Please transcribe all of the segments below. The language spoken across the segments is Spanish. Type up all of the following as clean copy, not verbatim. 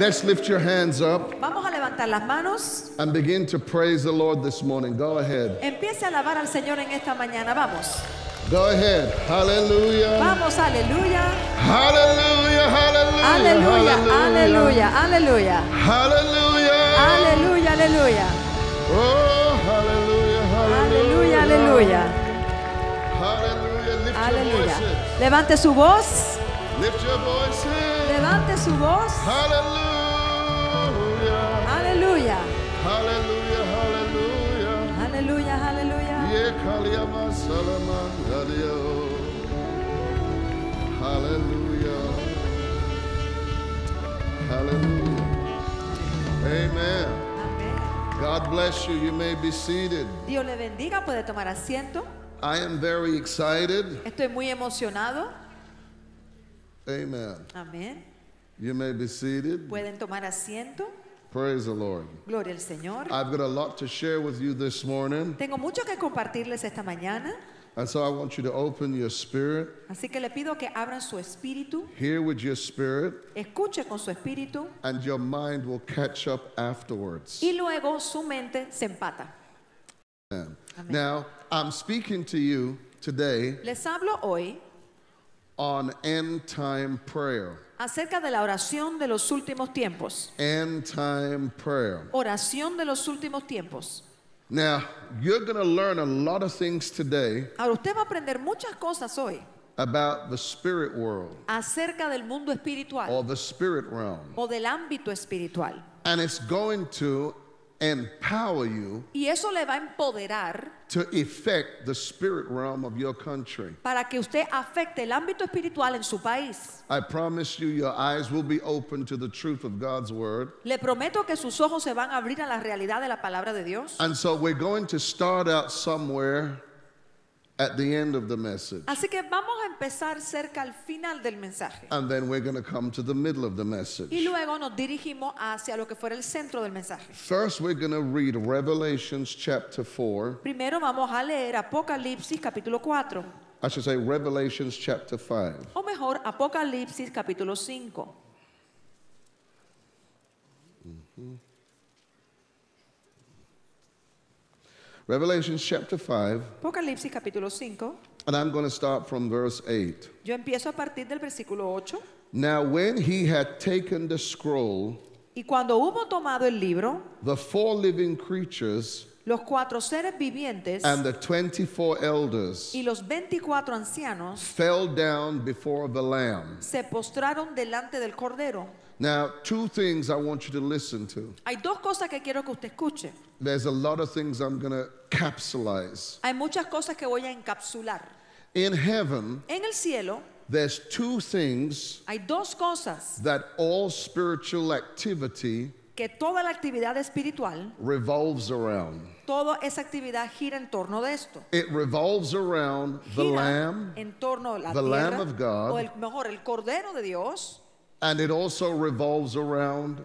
Let's lift your hands up Vamos a levantar las manos. and begin to praise the Lord this morning. Go ahead. Empiece a alabar al Señor en esta mañana. Vamos. Go ahead. Hallelujah. Vamos, aleluya. Hallelujah. Hallelujah. Aleluya, aleluya, aleluya. Hallelujah. Aleluya, aleluya. Oh, hallelujah. Aleluya, aleluya. Hallelujah. Lift your Aleluya. voices. Levante su voz. Lift your voices. Levante su voz. Hallelujah. Aleluya. Hallelujah. Hallelujah. Aleluya, aleluya. Ye kaliyama salaman gadiyo. Hallelujah. Hallelujah. Amen. Amén. God bless you. You may be seated. Dios le bendiga. Puede tomar asiento. I am very excited. Estoy muy emocionado. Amen. Amén. You may be seated. Pueden tomar asiento. Praise the Lord. Gloria al Señor. I've got a lot to share with you this morning, Tengo mucho que compartirles esta mañana. and so I want you to open your spirit, Así que le pido que abran su espíritu, hear with your spirit, escuche con su espíritu and your mind will catch up afterwards. y luego su mente se empata. Amen. Amén. Now, I'm speaking to you today Les hablo hoy on end time prayer. acerca de la oración de los últimos tiempos. End time prayer. Oración de los últimos tiempos. Now, you're going to learn a lot of things today Ahora usted va a aprender muchas cosas hoy about the spirit world acerca del mundo espiritual or the spirit realm. o del ámbito espiritual. And it's going to empower you Y eso le va a empoderar to affect the spirit realm of your country. para que usted afecte el ámbito espiritual en su país. I promise you, your eyes will be open to the truth of God's word. Le prometo que sus ojos se van a abrir a la realidad de la palabra de Dios. And so we're going to start out somewhere at the end of the message. Así que vamos a empezar cerca al final del mensaje. And then we're going to come to the middle of the message. Y luego nos dirigimos hacia lo que fuera el centro del mensaje. First, we're going to read Revelations chapter 4. Primero vamos a leer Apocalipsis capítulo 4. I should say Revelations chapter 5. O mejor, Apocalipsis capítulo 5. Revelations chapter 5. Apocalipsis capítulo 5. And I'm going to start from verse 8. Yo empiezo a partir del versículo 8. Now, when he had taken the scroll, Y cuando hubo tomado el libro, the four living creatures los 4 seres vivientes and the 24 elders y los 24 ancianos fell down before the Lamb. se postraron delante del Cordero. Now, two things I want you to listen to. Hay dos cosas que quiero que usted escuche. There's a lot of things I'm going to capsulize. Hay muchas cosas que voy a encapsular. In heaven, En el cielo there's two things hay dos cosas that all spiritual activity que toda la actividad espiritual, revolves around. toda esa actividad gira en torno de esto. It revolves around the Gira Lamb, en torno a la the tierra, Lamb of God. o mejor, el Cordero de Dios, and it also revolves around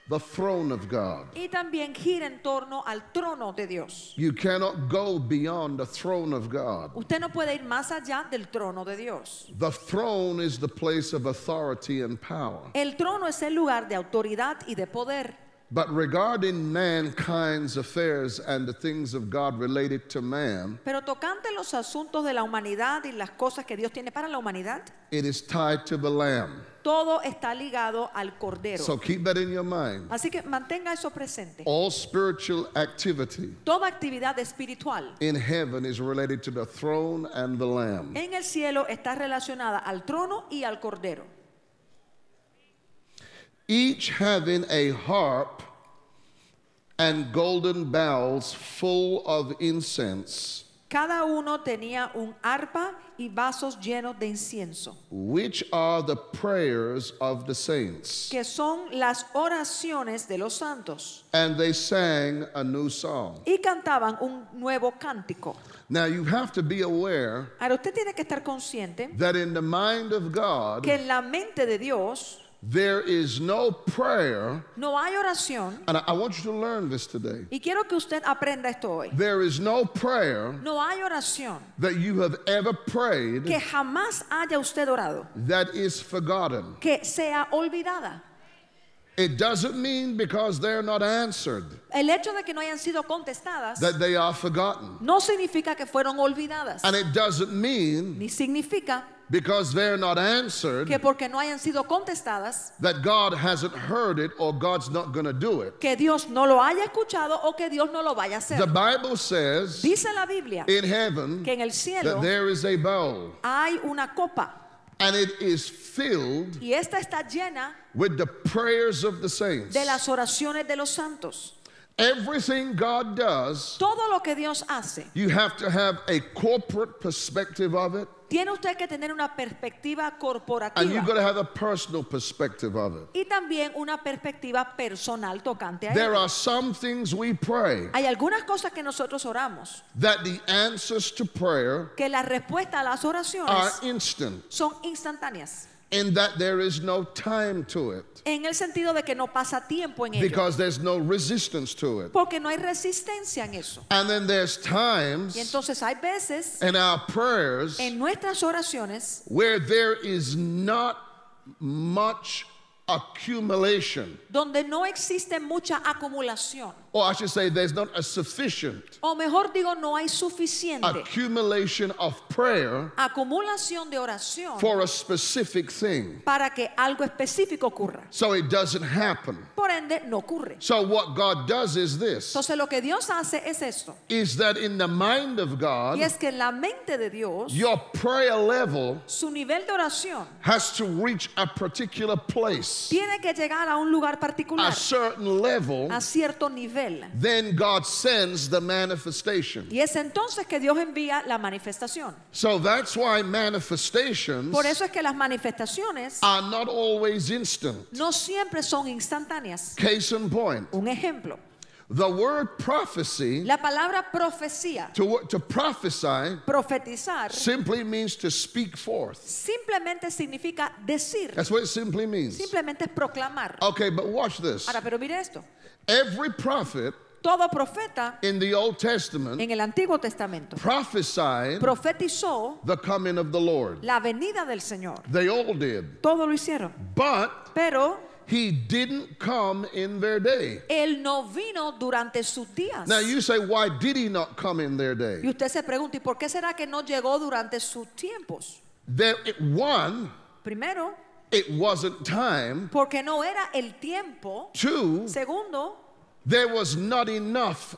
the throne of God. y también gira en torno al trono de Dios. You cannot go beyond the throne of God. Usted no puede ir más allá del trono de Dios. The throne is the place of authority and power. El trono es el lugar de autoridad y de poder. But regarding mankind's affairs and the things of God related to man, Pero tocante los asuntos de la humanidad y las cosas que Dios tiene para la humanidad, it is tied to the Lamb. todo está ligado al Cordero. So keep that in your mind. Así que mantenga eso presente. All spiritual activity Toda actividad espiritual in heaven is related to the throne and the Lamb. en el cielo está relacionada al trono y al Cordero. Each having a harp and golden bowls full of incense, Cada uno tenía un arpa y vasos llenos de incienso, which are the prayers of the saints. que son las oraciones de los santos. And they sang a new song. Y cantaban un nuevo cántico. Now you have to be aware Ahora usted tiene que estar consciente that in the mind of God, que en la mente de Dios there is no prayer, no hay oración. and I want you to learn this today. Y quiero que usted aprenda esto hoy. There is no prayer No hay oración that you have ever prayed que jamás haya usted orado, that is forgotten. que sea olvidada. It doesn't mean because they're not answered El hecho de que no hayan sido contestadas that they are forgotten. no significa que fueron olvidadas, And it doesn't mean ni significa because they're not answered que porque no hayan sido contestadas, that God hasn't heard it or God's not going to do it. que Dios no lo haya escuchado o que Dios no lo vaya a hacer. The Bible says Dice la Biblia in heaven que en el that cielo there is a bowl hay una copa and it is filled y esta está llena with the prayers of the saints. de las oraciones de los santos. Everything God does, Todo lo que Dios hace, you have to have a corporate perspective of it, tiene usted que tener una perspectiva and you've got corporativa to have a personal perspective of it. y también una perspectiva personal tocante a There ello. are some things we pray Hay algunas cosas que nosotros oramos, that the answers to prayer que la respuesta a las are oraciones instant, son instantáneas, in that there is no time to it, en el sentido de que no pasa tiempo en ello, because there's no resistance to it. porque no hay resistencia en eso. And then there's Y times entonces hay veces in our prayers en nuestras oraciones where there is not much accumulation, donde no existe mucha acumulación, or I should say there's not a sufficient o mejor digo, no hay suficiente accumulation of prayer acumulación de oración for a specific thing. para que algo específico ocurra. So it doesn't happen. Por ende, no ocurre. So what God does is this, Entonces lo que Dios hace es esto, is that in the mind of God, y es que en la mente de Dios, your prayer level su nivel de oración has to reach a particular place, tiene que llegar a un lugar a particular, certain level, a cierto nivel. then God sends the manifestation. Y es entonces que Dios envía la manifestación. So that's why manifestations Por eso es que las manifestaciones are not always instant. no siempre son instantáneas. Case in point, Un ejemplo, the word prophecy, la palabra profecía, to prophesy, profetizar, simply means to speak forth. simplemente significa decir, That's what it simply means. simplemente es proclamar. Okay, but watch this. Ahora, pero mire esto, Every prophet todo profeta in the Old Testament en el Antiguo Testamento prophesied profetizó the coming of the Lord. la venida del Señor. They all did. Todo lo hicieron. But Pero he didn't come in their day. Él no vino durante sus días. Now you say, why did he not come in their Y day? usted se pregunta, ¿y por qué será que no llegó durante sus tiempos? One, Primero, it wasn't time. porque no era el tiempo. Two, Segundo, there was not enough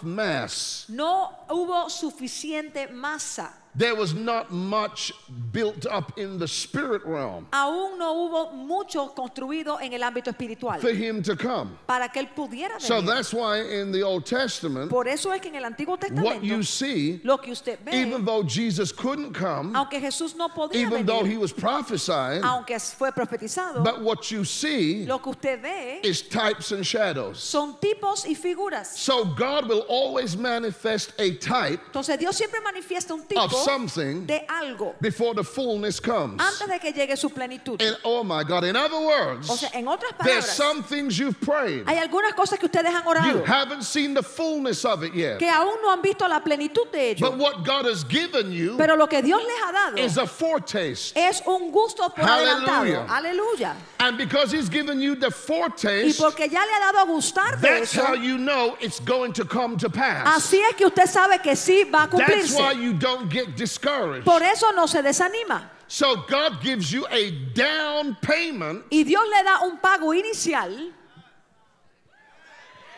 mass. no hubo suficiente masa. There was not much built up in the spirit realm Aún no hubo mucho construido en el ámbito espiritual for him to come. para que él pudiera So venir. that's why in the Old Testament, Por eso es que en el Antiguo what you Testamento, see, lo que usted ve, even though Jesus couldn't come, aunque Jesús no podía even though he venir, was prophesying, aunque fue profetizado, but what you see lo que usted ve is types and shadows. son tipos y figuras. So God will always manifest a type Entonces Dios siempre manifiesta un tipo of something de algo before the fullness comes. antes de que llegue su plenitud. And oh my God, in other words, O sea, en otras there's palabras, some things you've prayed. hay algunas cosas que ustedes han You orado haven't seen the fullness of it yet. que aún no han visto la plenitud de But ello. what God has given you Pero lo que Dios les ha dado is a foretaste. es un gusto por Hallelujah. adelantado. Aleluya. And because He's given you the Y foretaste, porque ya le ha dado a gustar de that's eso, how you know it's going to come to pass. así es que usted sabe que sí va a That's why cumplirse. you don't get discouraged. Por eso no se desanima. So God gives you a down payment Y Dios le da un pago inicial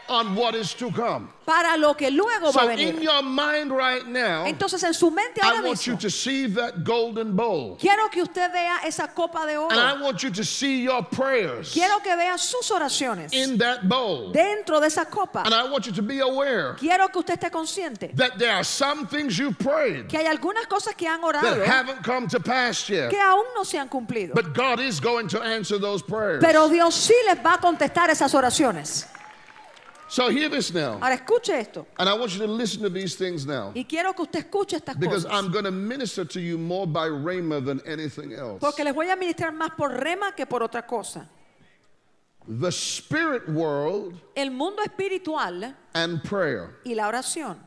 on what is to come. para lo que luego va So a in venir. your mind right now, Entonces en su mente I ahora want you mismo, to see that golden bowl. quiero que usted vea esa copa de oro. And I want you to see your prayers Quiero que vea sus oraciones in that bowl. dentro de esa copa. And I want you to be aware Quiero que usted esté consciente that there are some things you've prayed que hay algunas cosas que han that orado haven't come to pass yet. que aún no se han cumplido. But God is going to answer those prayers. Pero Dios sí les va a contestar esas oraciones. So hear this now. Ahora escuche esto. And I want you to listen to these things now. Y quiero que usted escuche estas Because cosas. I'm going to minister to you more by rhema than anything else. Porque les voy a ministrar más por rema que por otra cosa. The spirit world El mundo espiritual and prayer. y la oración.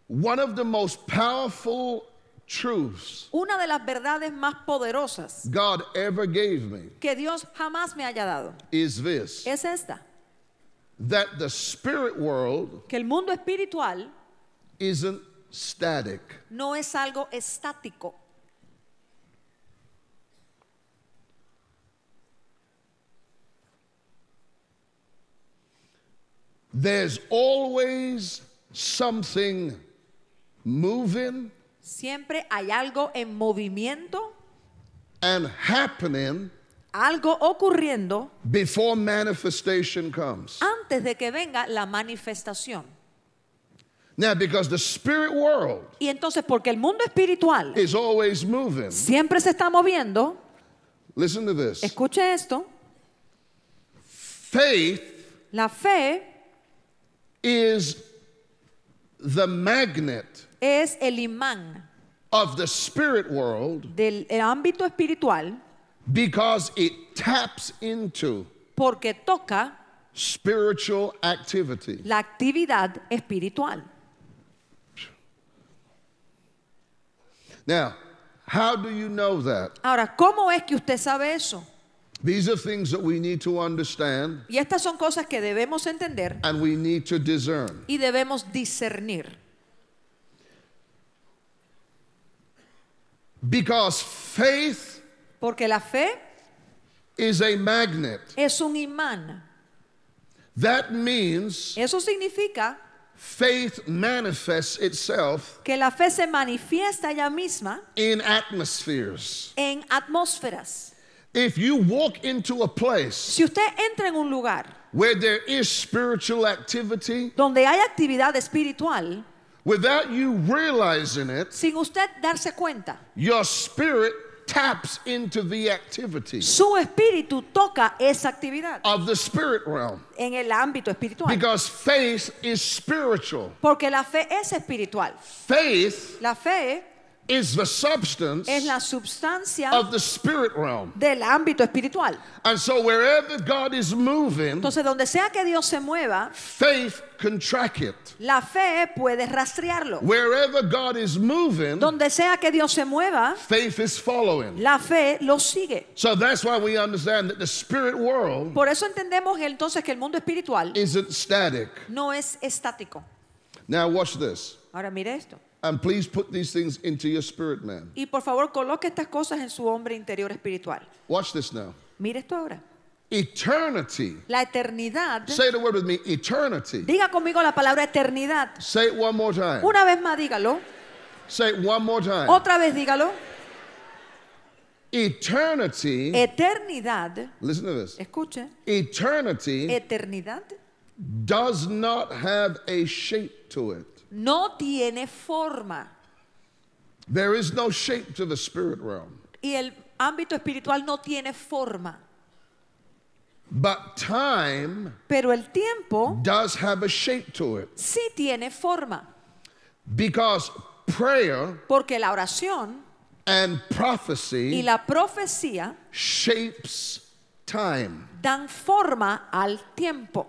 One of the most powerful truths Una de las verdades más poderosas God ever gave me que Dios jamás me haya dado is this, es esta, that the spirit world que el mundo espiritual isn't static. no es algo estático. There's always something moving Siempre hay algo en movimiento, and happening algo ocurriendo before manifestation comes. antes de que venga la manifestación. Now, because the spirit world Y entonces, porque el mundo espiritual is always moving, siempre se está moviendo, listen to this. escuche esto, Faith la fe is the magnet es el imán of the spirit world del ámbito espiritual because it taps into porque toca spiritual activity. la actividad espiritual. Now, how do you know that? Ahora, ¿cómo es que usted sabe eso? These are things that we need to understand Y estas son cosas que debemos entender and we need to discern. y debemos discernir. Because faith Porque la fe is a magnet. es un imán. That means Eso significa faith manifests itself que la fe se manifiesta ella misma in atmospheres. en atmósferas. If you walk into a place Si usted entra en un lugar where there is spiritual activity, donde hay actividad espiritual, without you realizing it, sin usted darse cuenta, your spirit taps into the activity su espíritu toca esa actividad of the spirit realm. en el ámbito espiritual. Because faith is spiritual. Porque la fe es espiritual. Faith La fe is the substance es la substancia of the spirit realm. del ámbito espiritual. And so wherever God is moving, Entonces, donde sea que Dios se mueva, faith can track it. la fe puede rastrearlo. Wherever God is moving, Donde sea que Dios se mueva, faith is following. la fe lo sigue. So that's why we understand that the spirit world Por eso entendemos entonces que el mundo espiritual isn't static. no es estático. Now watch this. Ahora mire esto. And please put these things into your spirit man. Y por favor coloque estas cosas en su hombre interior espiritual. Watch this now. Mire esto ahora. Eternity. La eternidad. Say the word with me. Eternity. Diga conmigo la palabra eternidad. Say it one more time. Una vez más dígalo. Say it one more time. Otra vez dígalo. Eternity. Eternidad. Listen to this. Escuche. Eternity Eternidad does not have a shape to it. no tiene forma. There is no shape to the spirit realm. Y el ámbito espiritual no tiene forma. But time Pero el tiempo does have a shape to it. sí tiene forma. Because prayer Porque la oración and y prophecy la profecía shapes time. dan forma al tiempo.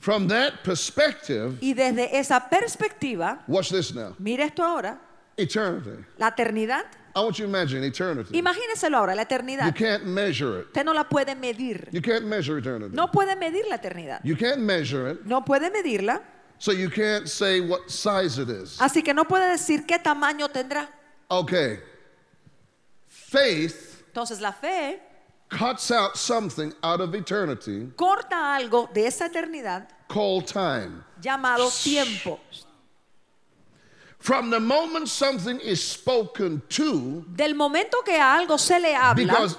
From that perspective, Y desde esa perspectiva, watch this now. mire esto ahora, Eternity. la eternidad, I want you to imagine eternity. imagíneselo ahora, la You eternidad. can't measure it. Usted no la puede medir. You can't measure eternity. No puede medir la eternidad. You can't measure it, No puede medirla. so you can't say what size it is. Así que no puede decir qué tamaño tendrá. Okay. Faith Entonces la fe cuts out something out of eternity corta algo de esa eternidad called time. llamado tiempo. From the moment something is spoken to, Del momento que a algo se le habla, because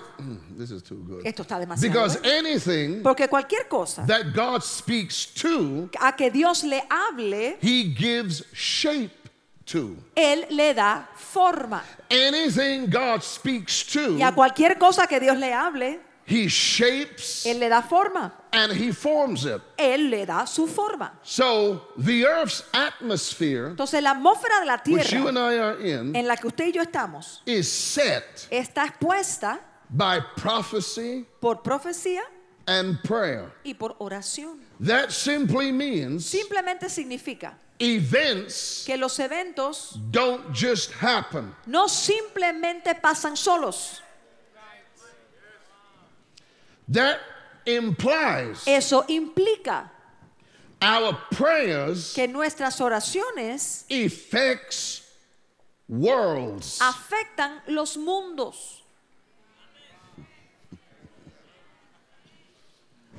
this is too good. esto está demasiado. Because ¿eh? anything Porque cualquier cosa that God speaks to, a que Dios le hable, He gives shape to. Él le da forma. Anything God speaks to, Y a cualquier cosa que Dios le hable, He shapes Él le da forma. and He forms it. Él le da su forma. So the earth's atmosphere, Entonces la atmósfera de la which you tierra and I are in, en la que usted y yo estamos is set está expuesta by prophecy por profecía and prayer. y por oración. That simply means Simplemente significa events que los eventos don't just happen. no simplemente pasan solos. That implies Eso implica our prayers que nuestras oraciones affects worlds. afectan los mundos.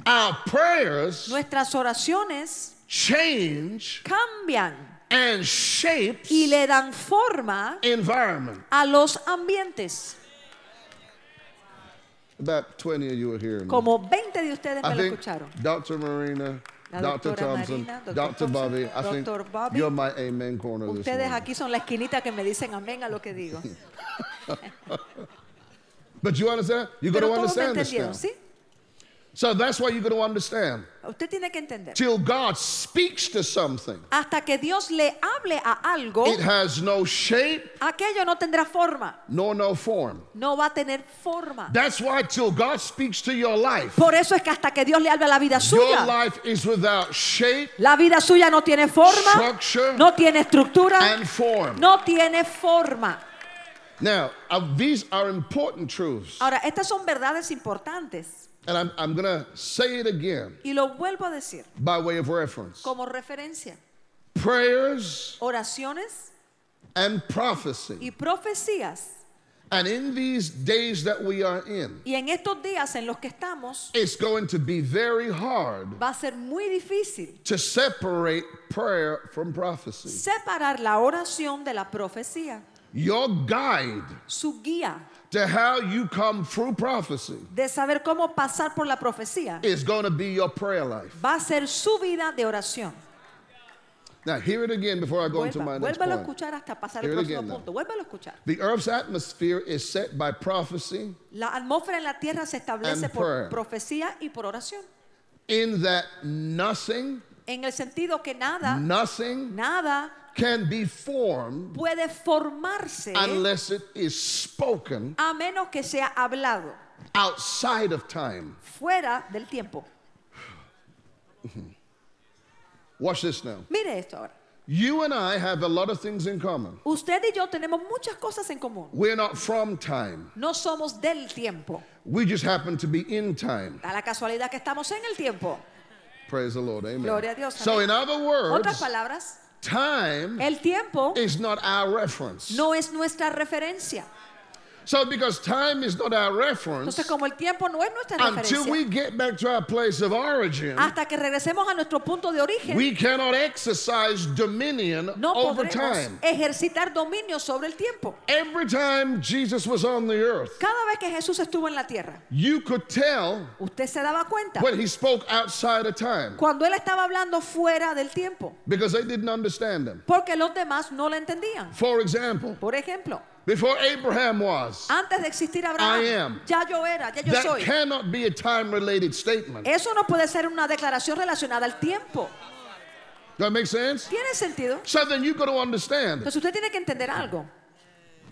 Our prayers Nuestras oraciones change cambian and shapes y le dan forma environment. a los ambientes. About 20 of you are here. Como 20 de ustedes me I lo think escucharon. Dr. Marina, La Dr. doctora Thompson, Marina, Dr. Dr. Thompson, Bobby, I think Dr. Bobby. you're my amen corner this Ustedes morning. aquí son la esquinita que me dicen amén a lo que digo. But you understand? You're going Pero to todos me understand this now. entendieron, ¿sí? So that's why you're going to understand. Usted tiene que entender. Till God speaks to something, Hasta que Dios le hable a algo, it has no shape aquello no tendrá forma. nor no form. No va a tener forma. That's why till God speaks to your life, Por eso es que hasta que Dios le hable a la vida your suya, life is without shape, la vida suya no tiene forma, structure, no tiene estructura, and form. no tiene forma. Now, these are important truths. Ahora, estas son verdades importantes. And I'm going to say it again Y lo vuelvo a decir by way of reference. como referencia. Prayers Oraciones and prophecy. y profecías. And in these days that we are in, Y en estos días en los que estamos, it's going to be very hard va a ser muy difícil to separate prayer from prophecy. separar la oración de la profecía. Your guide Su guía to how you come through prophecy de saber cómo pasar por la profecía is going to be your prayer life. va a ser su vida de oración. Now, hear it again before I go into my next Vuélvalo a point. escuchar hasta pasar Hear el it próximo again now. punto. Vuélvalo a escuchar. The earth's atmosphere is set by prophecy, La atmósfera en la tierra se establece And por prayer. profecía y por oración. in that nothing En el sentido que nada can be formed puede formarse unless it is spoken a menos que sea hablado outside of time. fuera del tiempo. Watch this now. Mire esto ahora. You and I have a lot of things in common. Usted y yo tenemos muchas cosas en común. We're not from time. No somos del tiempo. We just happen to be in time. Da la casualidad que estamos en el tiempo. Praise the Lord. Amen. Gloria a Dios. So Amén. in other Otras words, palabras, time el tiempo is not our reference. no es nuestra referencia. So because time is not our reference, Entonces, como el tiempo no es nuestra until we referencia, get back to our place of origin, hasta que regresemos a nuestro punto de origen, we cannot exercise dominion no over podremos time. ejercitar dominio sobre el tiempo. Every time Jesus was on the earth, Cada vez que Jesús estuvo en la tierra, you could tell usted se daba cuenta when he spoke outside of time cuando él estaba hablando fuera del tiempo, because they didn't understand him. porque los demás no lo entendían. For example, Por ejemplo, before Abraham was, antes de existir I Abraham, am. ya yo era, ya yo that soy. cannot be a time-related statement. Eso no puede ser una declaración relacionada al tiempo. Does that make sense? ¿Tiene sentido? So then you've got to understand Entonces usted tiene que entender algo,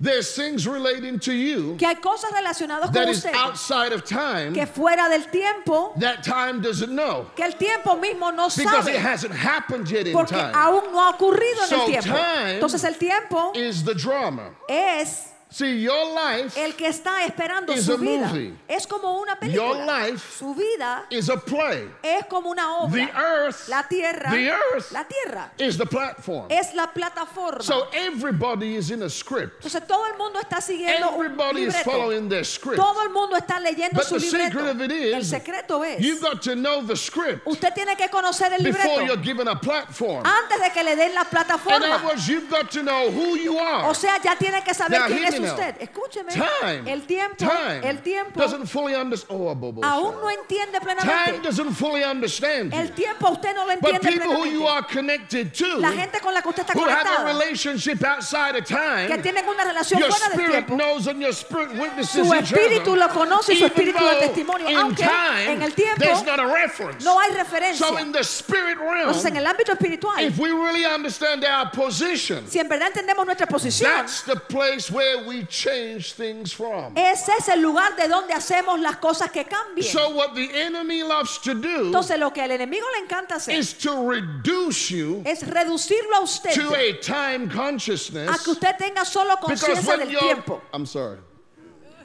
there's things relating to you que hay cosas relacionadas con that is usted outside of time que fuera del tiempo, that time doesn't know que el tiempo mismo no because it sabe, hasn't happened yet in porque time. aún no ha ocurrido en So el tiempo. time Entonces el tiempo Is the drama. es See, your life el que está esperando is su a vida. movie. Es como una Your película. life Su vida is a play. es como una obra. The earth, La tierra, the earth la tierra is the platform. es la plataforma. So everybody is in a script. Entonces todo el mundo está siguiendo un Everybody is libreto. following their script. Todo el mundo está leyendo But su the libreto. secret of it is, El secreto es, You've got to know the script usted tiene que conocer el before you're libreto given a platform. antes de que le den la In other plataforma. words, you've got to know who you are. O sea, ya tiene que saber Now, quién hear es me now. usted. Escúcheme. Time El tiempo doesn't fully understand. aún no entiende Time plenamente. doesn't fully understand El you. tiempo usted no lo But entiende people who you plenamente. are connected to, La gente con la que usted está who have a conectada, relationship outside of que time, tienen una relación your fuera del spirit tiempo, knows and your spirit witnesses su each espíritu other. lo conoce y su Even espíritu da though testimonio, in aunque time, en el tiempo there's not a reference. no hay referencia. So in the spirit realm, Entonces, en el ámbito espiritual, if we really understand our position, si en verdad entendemos nuestra posición, that's the place where we change things from. Ese es el lugar de donde hacemos las cosas que cambien. So what the enemy loves to do Entonces lo que al enemigo le encanta hacer is to reduce you es reducirlo a usted, to a time a consciousness. que usted tenga solo Because conciencia when del you're, tiempo. I'm sorry.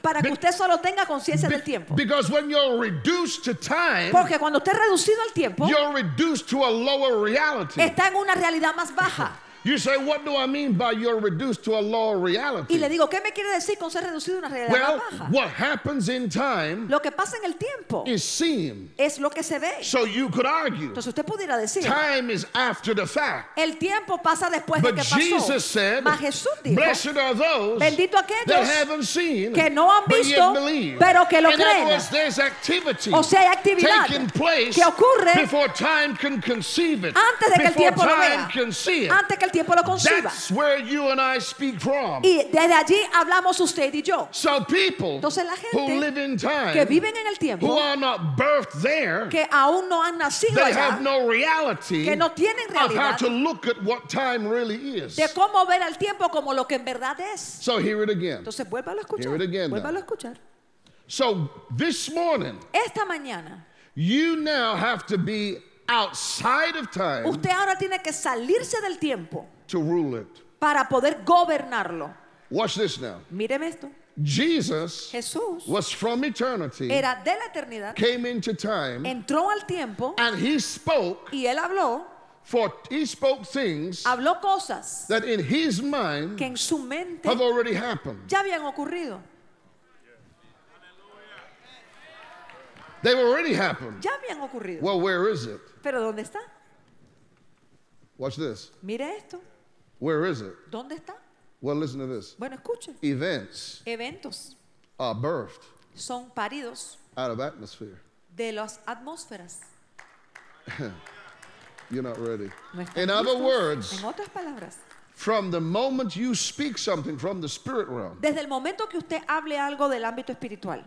Para que usted solo tenga conciencia del tiempo. Because when you're reduced to time, Porque cuando usted es reducido al tiempo, you're reduced to a lower reality. está en una realidad más baja. You say, what do I mean by you're reduced to a lower reality? Y le digo, ¿qué me quiere decir con ser reducido a una realidad Well, más baja? what happens in time Lo que pasa en el tiempo is seen. es lo que se ve. So you could argue, Entonces usted pudiera decir, time is after the fact. el tiempo pasa después de But que pasó. Jesus said, Mas Jesús dijo, blessed are those bendito that aquellos haven't seen, que no han but visto, yet believe. pero que lo In other creen. words, there's activity O sea, hay actividad taking place que ocurre before time can conceive it, antes de que el before tiempo lo time vea, can see it. antes que el tiempo lo conciba. That's where you and I speak from. Y desde allí hablamos usted y yo. So people Entonces la who gente live in time, que viven en el who tiempo, are not birthed there, que aún no han nacido they allá, have no reality que no tienen of how realidad to look at what time really is. de cómo ver al tiempo como lo que en verdad es. So hear it again. Entonces vuélvalo a escuchar. Hear it again Vuélvalo now. a escuchar. So this morning, Esta mañana, you now have to be outside of time usted ahora tiene que salirse del tiempo to rule it. para poder gobernarlo. Watch this now. Míreme esto. Jesus Jesús was from eternity, era de la eternidad, came into time, entró al tiempo and he spoke y él habló things habló cosas that in his mind que en su mente have already happened. ya habían ocurrido. They've already happened. Ya habían ocurrido. Well, where is it? Pero ¿dónde está? Watch this. Mire esto. Where is it? ¿Dónde está? Well, listen to this. Bueno, escuche. Events Eventos are birthed son paridos out of atmosphere. de las atmósferas. You're not ready. No están In other listos. words, En otras palabras, from the moment you speak something from the spirit realm, desde el momento que usted hable algo del ámbito espiritual,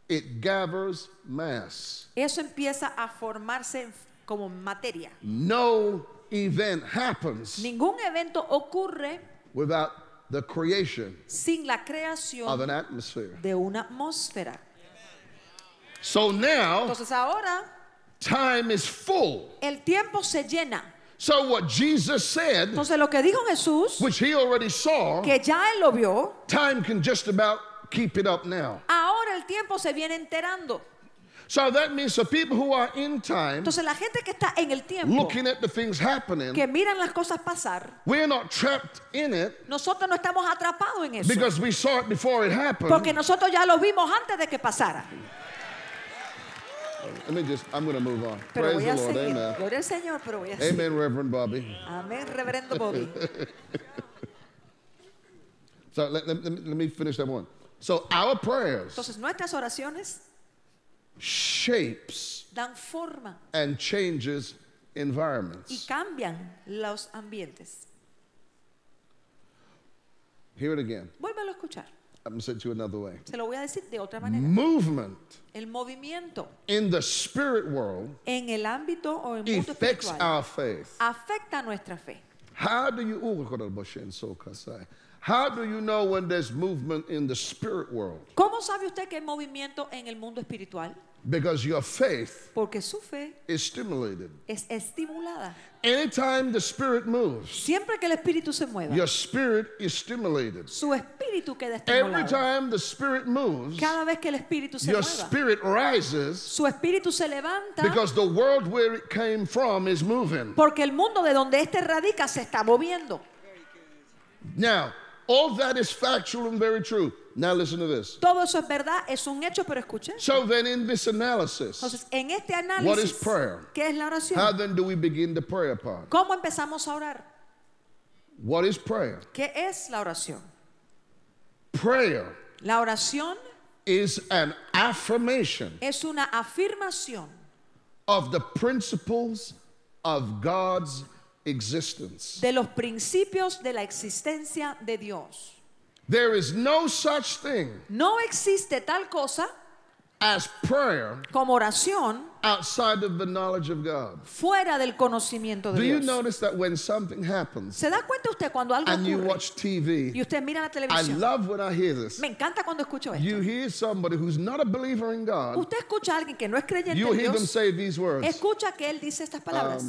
it gathers mass. eso empieza a formarse como materia. No event happens Ningún evento ocurre without the creation sin la of creación an atmosphere. de una atmósfera. So now, Entonces ahora time is full. el tiempo se llena. So what Jesus said, Entonces lo que dijo Jesús, which he already saw, que ya él lo vio, time can just about keep it up now. ahora el tiempo se viene enterando. So that means the people who are in time, Entonces la gente que está en el tiempo, looking at the things happening, que miran las cosas pasar, we're not trapped in it nosotros no estamos atrapados en eso. because we saw it before it happened. Porque nosotros ya lo vimos antes de que pasara. I'm going to move on. Pero Praise voy the a Lord. seguir. Amen. Gloria al Señor, pero voy a seguir. Amen, Reverend Bobby. Amén, reverendo Bobby. So let me finish that one. So our prayers Entonces nuestras oraciones shapes dan forma and changes y environments. cambian los ambientes. Hear it again. Vuélvalo a escuchar. I'm going to say it to you another way. Se lo voy a decir de otra manera. Movement El movimiento in the spirit world en el ámbito o en el mundo affects espiritual our faith. afecta nuestra fe. How do you how do you know when there's movement in the spirit world? ¿Cómo sabe usted que hay movimiento en el mundo espiritual? Because your faith Porque su fe is stimulated. es estimulada. Anytime the spirit moves, Siempre que el espíritu se mueva, your spirit is stimulated. su espíritu queda Every estimulado. time the spirit moves, Cada vez que el espíritu se your mueva, spirit rises su espíritu se levanta because the world where it came from is moving. porque el mundo de donde éste radica se está moviendo. Now, all that is factual and very true. Now listen to this. Todo eso es verdad, es un hecho, pero escuche. So then in this analysis, Entonces, en este what is análisis, prayer? ¿qué es la How oración? then do we begin to pray upon? ¿Cómo empezamos a orar? What is prayer? ¿Qué es la oración? Prayer La oración is an affirmation es una afirmación of the principles of God's existence. de los principios de la existencia de Dios. There is no such thing No existe tal cosa as prayer como oración outside of the knowledge of God. fuera del conocimiento de Do you Dios. notice that when something happens ¿Se da cuenta usted cuando algo and you ocurre watch TV, y usted mira la I televisión? love when I hear this. Me encanta cuando escucho esto. You hear somebody who's not a believer in God, Usted escucha a alguien que no es creyente you en hear them Dios, say these words. escucha que él dice estas palabras.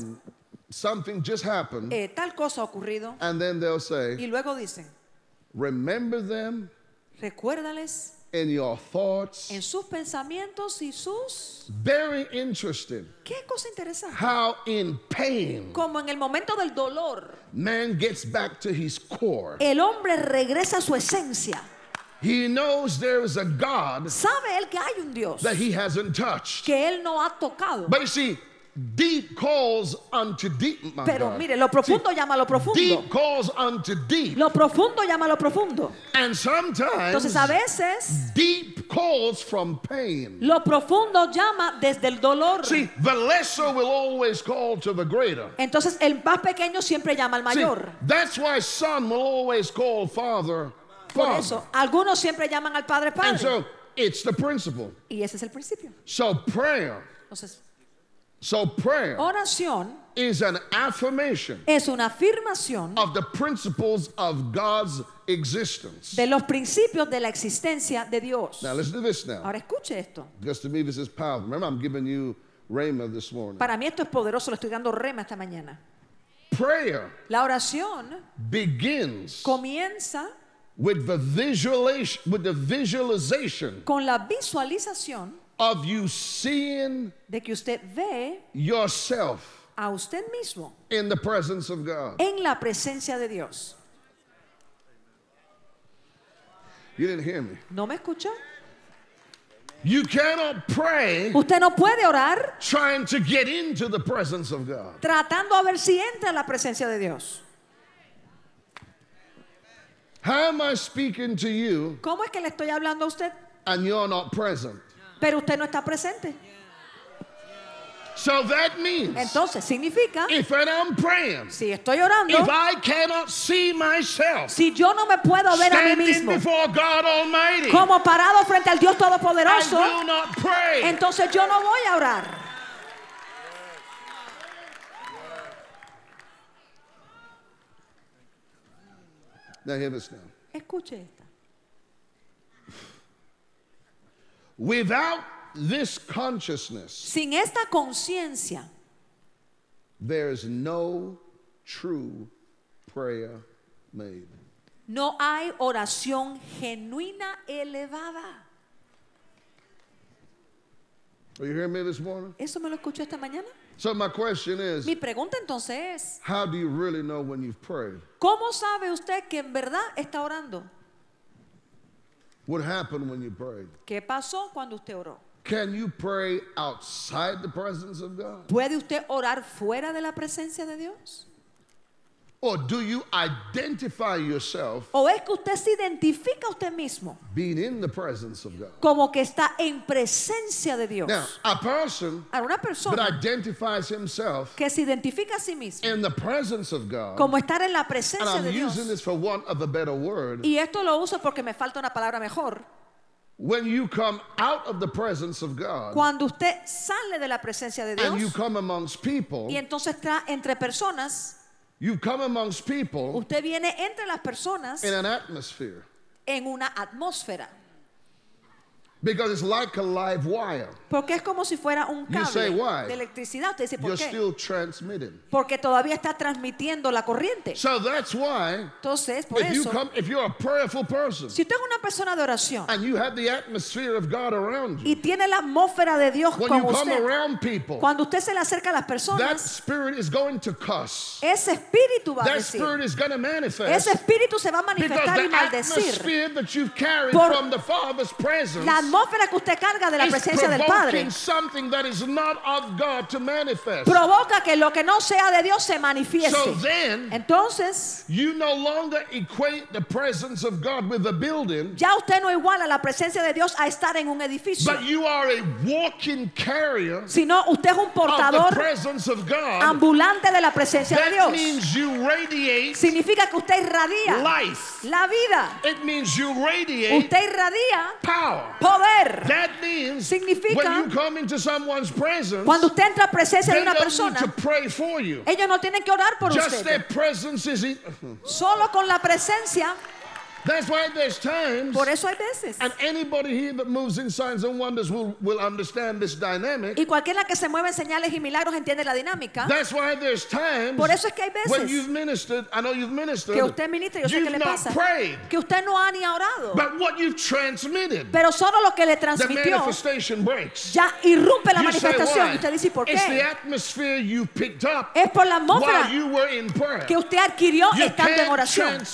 Something just happened, Tal cosa ha ocurrido and then they'll say, y luego dicen, remember them recuérdales in your thoughts. en sus pensamientos y sus... Very interesting Qué cosa interesante. how in pain Como en el momento del dolor, man gets back to his core. el hombre regresa a su esencia. He knows there is a God Sabe él que hay un Dios that he hasn't touched. que él no ha tocado. But you see, deep calls unto deep, my Pero God. mire, lo profundo llama a lo profundo. Deep calls unto deep. Lo profundo llama a lo profundo. And sometimes Entonces a veces deep calls from pain. lo profundo llama desde el dolor. See, the lesser will always call to the greater. Entonces el más pequeño siempre llama al See, mayor. that's why son will always call father, Por father. eso, algunos siempre llaman al padre And padre. so it's the principle. Y ese es el principio. So prayer Entonces, oración is an affirmation es una afirmación of the principles of God's existence. de los principios de la existencia de Dios. Now listen to this now. Ahora escuche esto. Because to me this is powerful. Remember, I'm giving you Rhema this morning. Para mí esto es poderoso, le estoy dando rema esta mañana. Prayer La oración begins comienza with the visualization con la visualización of you seeing de que usted ve yourself a usted mismo in the presence of God. en la presencia de Dios. You didn't hear me. ¿No me escuchó? You cannot pray Usted no puede orar trying to get into the presence of God. tratando a ver si entra en la presencia de Dios. How am I speaking to you ¿Cómo es que le estoy hablando a usted? and you're not present? Pero usted no está presente. So that means Entonces significa, if I'm praying, si estoy orando, if I cannot see myself si yo no me puedo ver a mí standing mismo before God Almighty, como parado frente al Dios I Todopoderoso, will not pray. entonces yo no voy a orar. Now hear this now. Escuche esta. Without this consciousness, Sin esta conciencia, there's no true prayer made. no hay oración genuina elevada. Are you hearing me this morning? ¿Eso me lo escuchó esta mañana? So my question is, Mi pregunta entonces es, how do you really know when you've prayed? ¿cómo sabe usted que en verdad está orando? What happened when you prayed? ¿Qué pasó cuando usted oró? Can you pray outside the presence of God? ¿Puede usted orar fuera de la presencia de Dios? Or do you identify yourself ¿O es que usted se identifica a usted mismo being in the presence of God? como que está en presencia de Dios? Now, a person A una that persona identifies himself que se identifica a sí mismo in the presence of God, como estar en la and presencia I'm de Dios. using this for want of a better word, Y esto lo uso porque me falta una palabra mejor. when you come out of the presence of God Cuando usted sale de la presencia de and you Dios come amongst people, y entonces está entre personas, you come amongst people usted viene entre las personas in an atmosphere en una atmósfera. because it's like a live wire. Porque es como si fuera un You say cable why? de electricidad. Usted dice, ¿por You're qué? still transmitting. Porque todavía está transmitiendo la corriente. So that's why Entonces, por eso, if you're a prayerful person si usted es una persona de oración and you have the atmosphere of God around you, y tiene la atmósfera de Dios when con you come usted, around people, cuando usted se le acerca a las that personas, spirit is going to cuss. ese espíritu va a That decir, spirit is going to manifest ese espíritu se va a because manifestar y the maldecir. atmosphere that you've carried Por from the Father's presence La atmósfera que usted carga de la is presencia del Padre provoking something that is not of God to manifest. provoca que lo que no sea de Dios se So manifieste. then, Entonces, you no longer equate the presence of God with a building, ya usted no iguala la presencia de Dios a estar en un edificio, but you are a walking carrier sino usted es un of the portador presence of God. ambulante de la presencia de That Dios. means you radiate Significa que usted irradia life. la vida. It means you radiate Usted irradia power. poder. poder. That means Significa, when you come into someone's presence, cuando usted entra a presencia de they una don't persona, need to pray for you. ellos no tienen que orar por Just their usted. presence is Solo con la presencia. That's why there's times, Por eso hay veces. and anybody here that moves in signs and wonders will understand this dynamic. Y cualquiera que se mueva en señales y milagros entiende la dinámica. That's why there's times Por eso es que hay when veces you've ministered, I know you've ministered, que usted ministra, yo sé que you've le not pasa, prayed, que usted no ha ni orado, but what you've transmitted, pero solo lo que le the transmitió manifestation breaks. ya irrumpe la You say manifestación. why? Y usted dice, ¿y por It's the qué? atmosphere you picked up Es por la while atmósfera you were in prayer. que usted adquirió You estando en oración.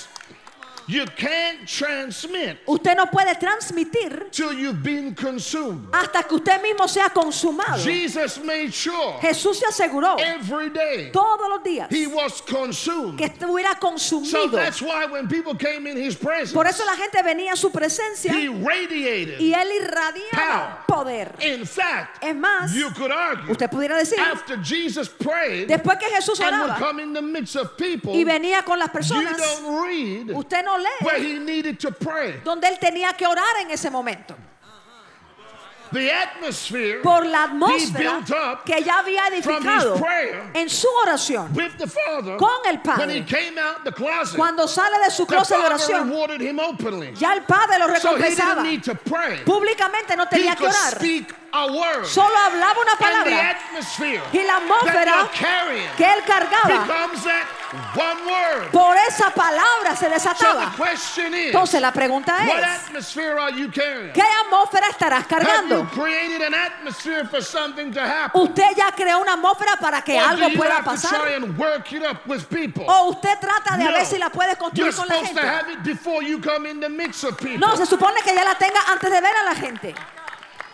You can't transmit Usted no puede transmitir till you've been consumed. hasta que usted mismo sea consumado. Jesus made sure Jesús se aseguró every day todos los días he was consumed. que estuviera So consumido. that's why when people came in his presence, Por eso la gente venía a su presencia he radiated. y él irradiaba poder. In fact, Es más, you could argue usted pudiera decir, after Jesus prayed después que Jesús and would oraba come in the midst of people, y venía con las you personas, don't read usted no where lee he needed to pray. donde él tenía que orar en ese momento. The atmosphere Por la he atmósfera built up que ya había from edificado his prayer en su oración with the Father con el when he Padre. came out the closet. Cuando sale de su The closet de Father oración, rewarded him openly. ya el Padre lo So he recompensaba. didn't need to pray. Públicamente no He tenía que could orar. speak a word. Solo hablaba una And the palabra. atmosphere Y la that atmósfera you're carrying que él cargaba, becomes that one word. por esa palabra se So the desataba. question is, Entonces la pregunta what es, atmosphere are you carrying? ¿qué atmósfera estarás Have you cargando? created an atmosphere for something to happen? ¿Usted ya creó una atmósfera para que Or algo do you pueda have to try pasar? and work it up with people? ¿O usted trata de a No. ver si la puede You're construir con la supposed to gente? have it before you come in the midst of people. No, se supone que ya la tenga antes de ver a la gente.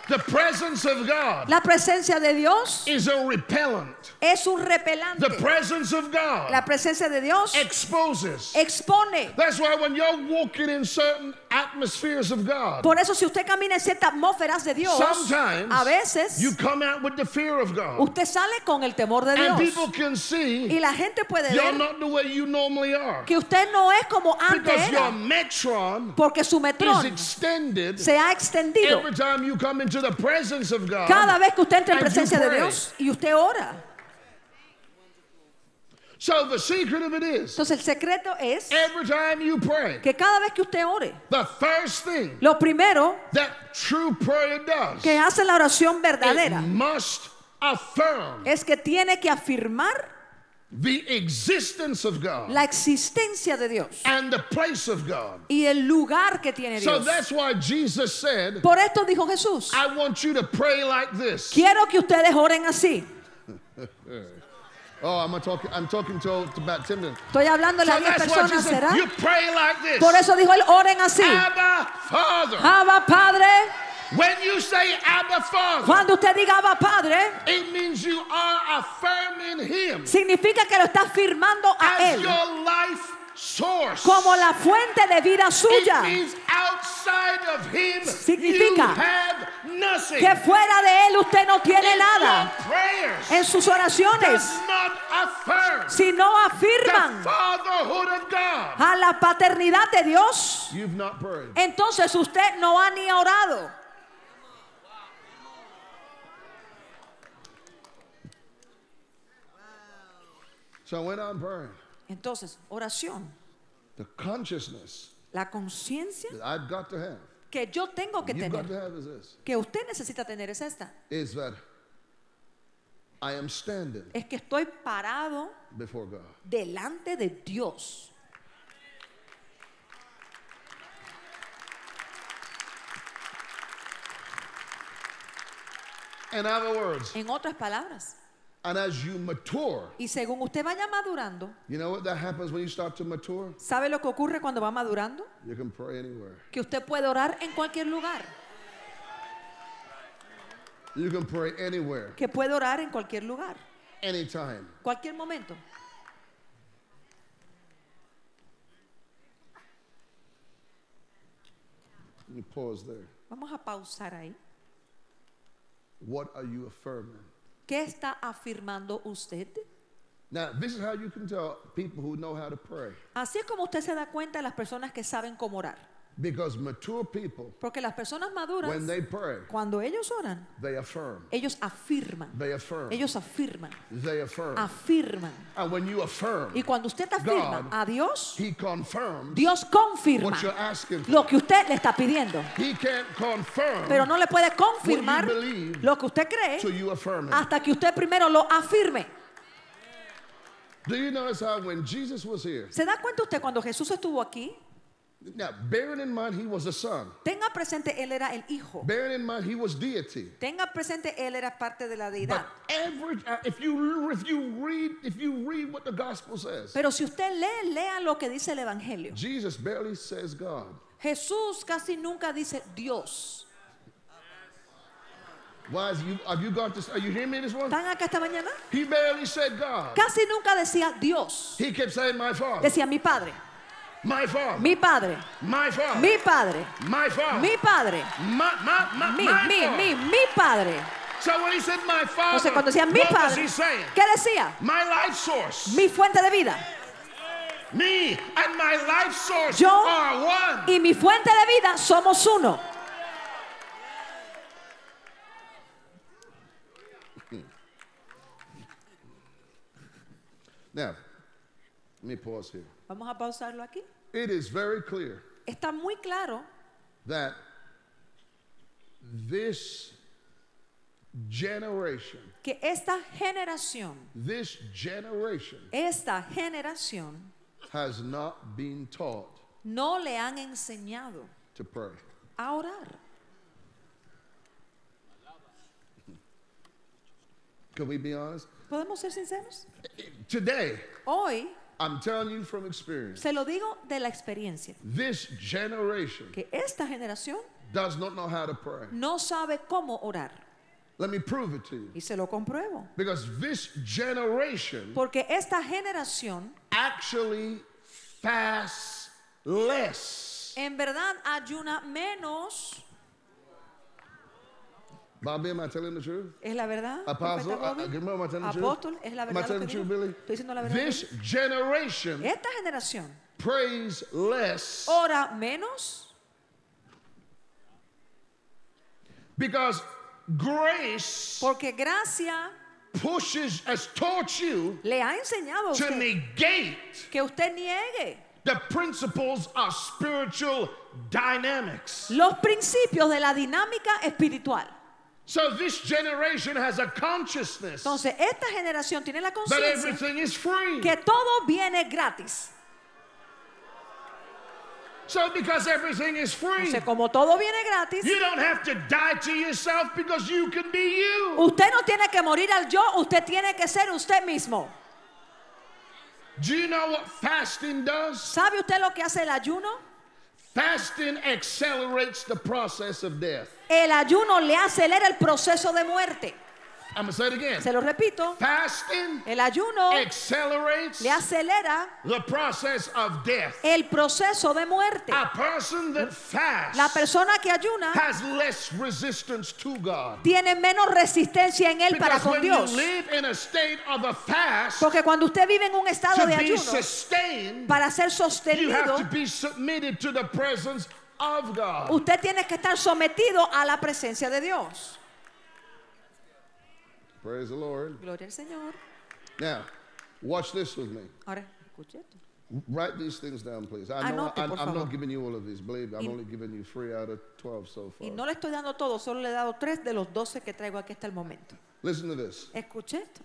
The presence of God La presencia de Dios is a repellent. es un The repelante. presence of God La presencia de Dios exposes. expone. That's why when you're walking in certain atmospheres of God, Por eso si usted camina en ciertas atmósferas de Dios, sometimes a veces you come out with the fear of God. usted sale con el temor de And Dios. people can see Y la gente puede you're ver not the way you normally are. que usted no es como antes Because your era, metron porque su is metrón extended se ha extendido every time you come into the presence of God. cada vez que usted entra en and you presencia de pray. Dios y usted ora. So the secret of it is, Entonces el secreto es every time you pray, que cada vez que usted ore, the first thing lo primero that true prayer does, que hace la oración it verdadera must affirm es que tiene que afirmar the existence of God la existencia de Dios and the place of God. y el lugar que tiene So Dios. that's why Jesus said, Por esto dijo Jesús, I want you to pray like this. quiero que ustedes oren así. Oh, I'm talking to about Timothy. Estoy hablándole So a 10 that's why personas, Jesus said, ¿será? you pray like this. Por eso dijo él, oren así. Abba, Father. Abba Padre. When you say Abba, Father, Cuando usted diga Abba Padre, it means you are affirming Him significa que lo está afirmando a as él your life source. como la fuente de vida It suya. means outside of Him you Significa have nothing. Que fuera de él usted no tiene If nada your prayers en sus oraciones, does not affirm si no the afirman fatherhood of God, a la paternidad de Dios, you've not prayed. entonces usted no ha ni orado. So when I'm praying, Entonces, oración, the consciousness la conciencia that I've got to have, que yo tengo que you've got to tener, have is this, que usted necesita tener es esta, is that I am standing es que estoy parado before God. delante de Dios. In other words, En otras palabras, and as you mature, y según usted vaya madurando, you know what that happens when you start to mature? ¿sabe lo que ocurre cuando va madurando? You can pray anywhere. Que usted puede orar en cualquier lugar, You can pray anywhere, que puede orar en cualquier lugar, anytime. cualquier momento. Let me pause there. Vamos a pausar ahí. What are you affirming? ¿Qué está afirmando usted? Now, this is how you can tell people who know how to pray. Así es como usted se da cuenta de las personas que saben cómo orar. Because mature people, Porque las personas maduras, when they pray, cuando ellos oran, they affirm. ellos afirman. They affirm. Ellos afirman. They affirm. Afirman. And when you affirm, Y cuando usted afirma God, a Dios, He confirms Dios confirma what you're asking for. lo que usted le está pidiendo. He can't confirm Pero no le puede confirmar what you believe lo que usted cree till you affirm it. hasta que usted primero lo afirme. Do you notice how when Jesus was here, ¿Se da cuenta usted cuando Jesús estuvo aquí? now bearing in mind He was a son, Tenga presente, Él era el Hijo. bearing in mind He was deity. Tenga presente, Él era parte de la deidad. But if you read what the gospel says, Pero si usted lee, lea lo que dice el Evangelio. Jesus barely says God. Jesús casi nunca dice Dios. Why is you? Have you got this? Are you hearing me this one? ¿Están acá esta mañana? He barely said God. Casi nunca decía Dios. He kept saying my father, Decía mi Padre, my father, mi Padre, my father, mi Padre, my father, mi Padre, my father. mi Padre. So when he said my father, Entonces cuando decía mi what was Padre, he saying? ¿qué decía? My life source. Mi fuente de vida. Me and my life source Yo are one. y mi fuente de vida somos uno. Now, let me pause here. Vamos a pausarlo aquí. It is very clear Está muy claro that this generation, que esta generación has not been taught no le han enseñado to pray. a orar. Can we be honest? ¿Podemos ser sinceros? Today, Hoy, I'm telling you from experience, se lo digo de la experiencia, this generation que esta generación does not know how to pray. no sabe cómo orar. Let me prove it to you. Y se lo compruebo. Because this generation Porque esta generación actually fasts less. en verdad ayuna menos. Bobby, am I telling the truth? ¿Es la verdad? Apostle, Profeta Bobby? am I telling the truth? Apóstol, ¿es la Am I verdad telling lo the que truth, digo? Billy? ¿Estoy diciendo la verdad? This generation Esta generación prays less ora menos because grace porque gracia has taught you le ha enseñado a to usted negate que usted niegue the principles of spiritual dynamics. los principios de la dinámica espiritual. So this generation has a consciousness Entonces, esta generación tiene la that conciencia everything is free. que todo viene gratis. So because everything is free, Entonces, como todo viene gratis, you don't have to die to yourself because you can be you. usted no tiene que morir al yo, usted tiene que ser usted mismo. Do you know what fasting does? ¿Sabe usted lo que hace el ayuno? Fasting accelerates the process of death. El ayuno le acelera el proceso de muerte. I'm going to say it again. Se lo repito, Fasting el ayuno accelerates le acelera the process of death. el proceso de muerte. A person that fasts La persona que ayuna has less resistance to God. tiene menos resistencia en él para Because con when Dios. you live in a state of a fast, Porque cuando usted vive en un estado to de be ayuno, sustained, para ser you have sostenido, to be submitted to the presence of God. usted tiene que estar sometido a la presencia de Dios. Praise the Lord. Gloria al Señor. Now, watch this with me. Ahora, escuche esto. Write these things down, please. I know Anote, por I'm favor. not giving you all of these. Believe me, I'm Y- only giving you 3 out of 12 so far. Y no le estoy dando todo, solo le he dado 3 de los 12 que traigo aquí hasta el momento. Listen to this. Escuche esto.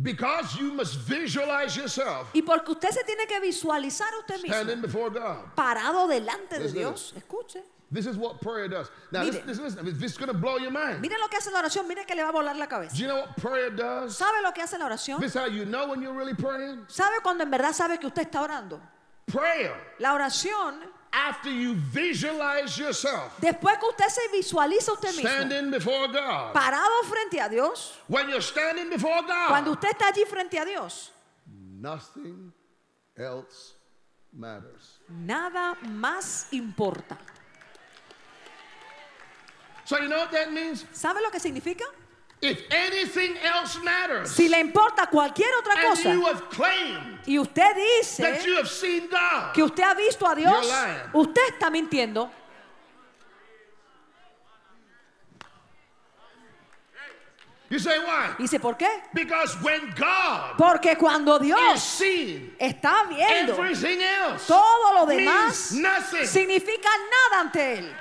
Because you must visualize yourself Y porque usted se tiene que visualizar a usted standing mismo before God. parado delante de Listen to Dios. Escuche. This is what prayer does. Now, Mire. listen. This is going to blow your mind. Mire lo que hace la oración, mire que le va a volar la Do cabeza. you know what prayer does? ¿Sabe lo que hace la oración? This is how you know when you're really praying. ¿Sabe cuando en verdad sabe que usted está orando? Prayer, La oración, after you visualize yourself después que usted se visualiza a usted mismo standing before God. parado frente a Dios, When you're standing before cuando God, usted está allí frente a Dios, nothing else matters. nada más importa. So you know what that means? ¿Sabe lo que significa? If anything else matters, Si le importa cualquier otra and cosa you have claimed y usted dice that you have seen God, que usted ha visto a Dios, You're lying. usted está mintiendo. you say why? Dice, ¿por qué? Because when God Porque cuando is Dios seen, está viendo everything else todo lo demás, means nothing. significa nada ante él.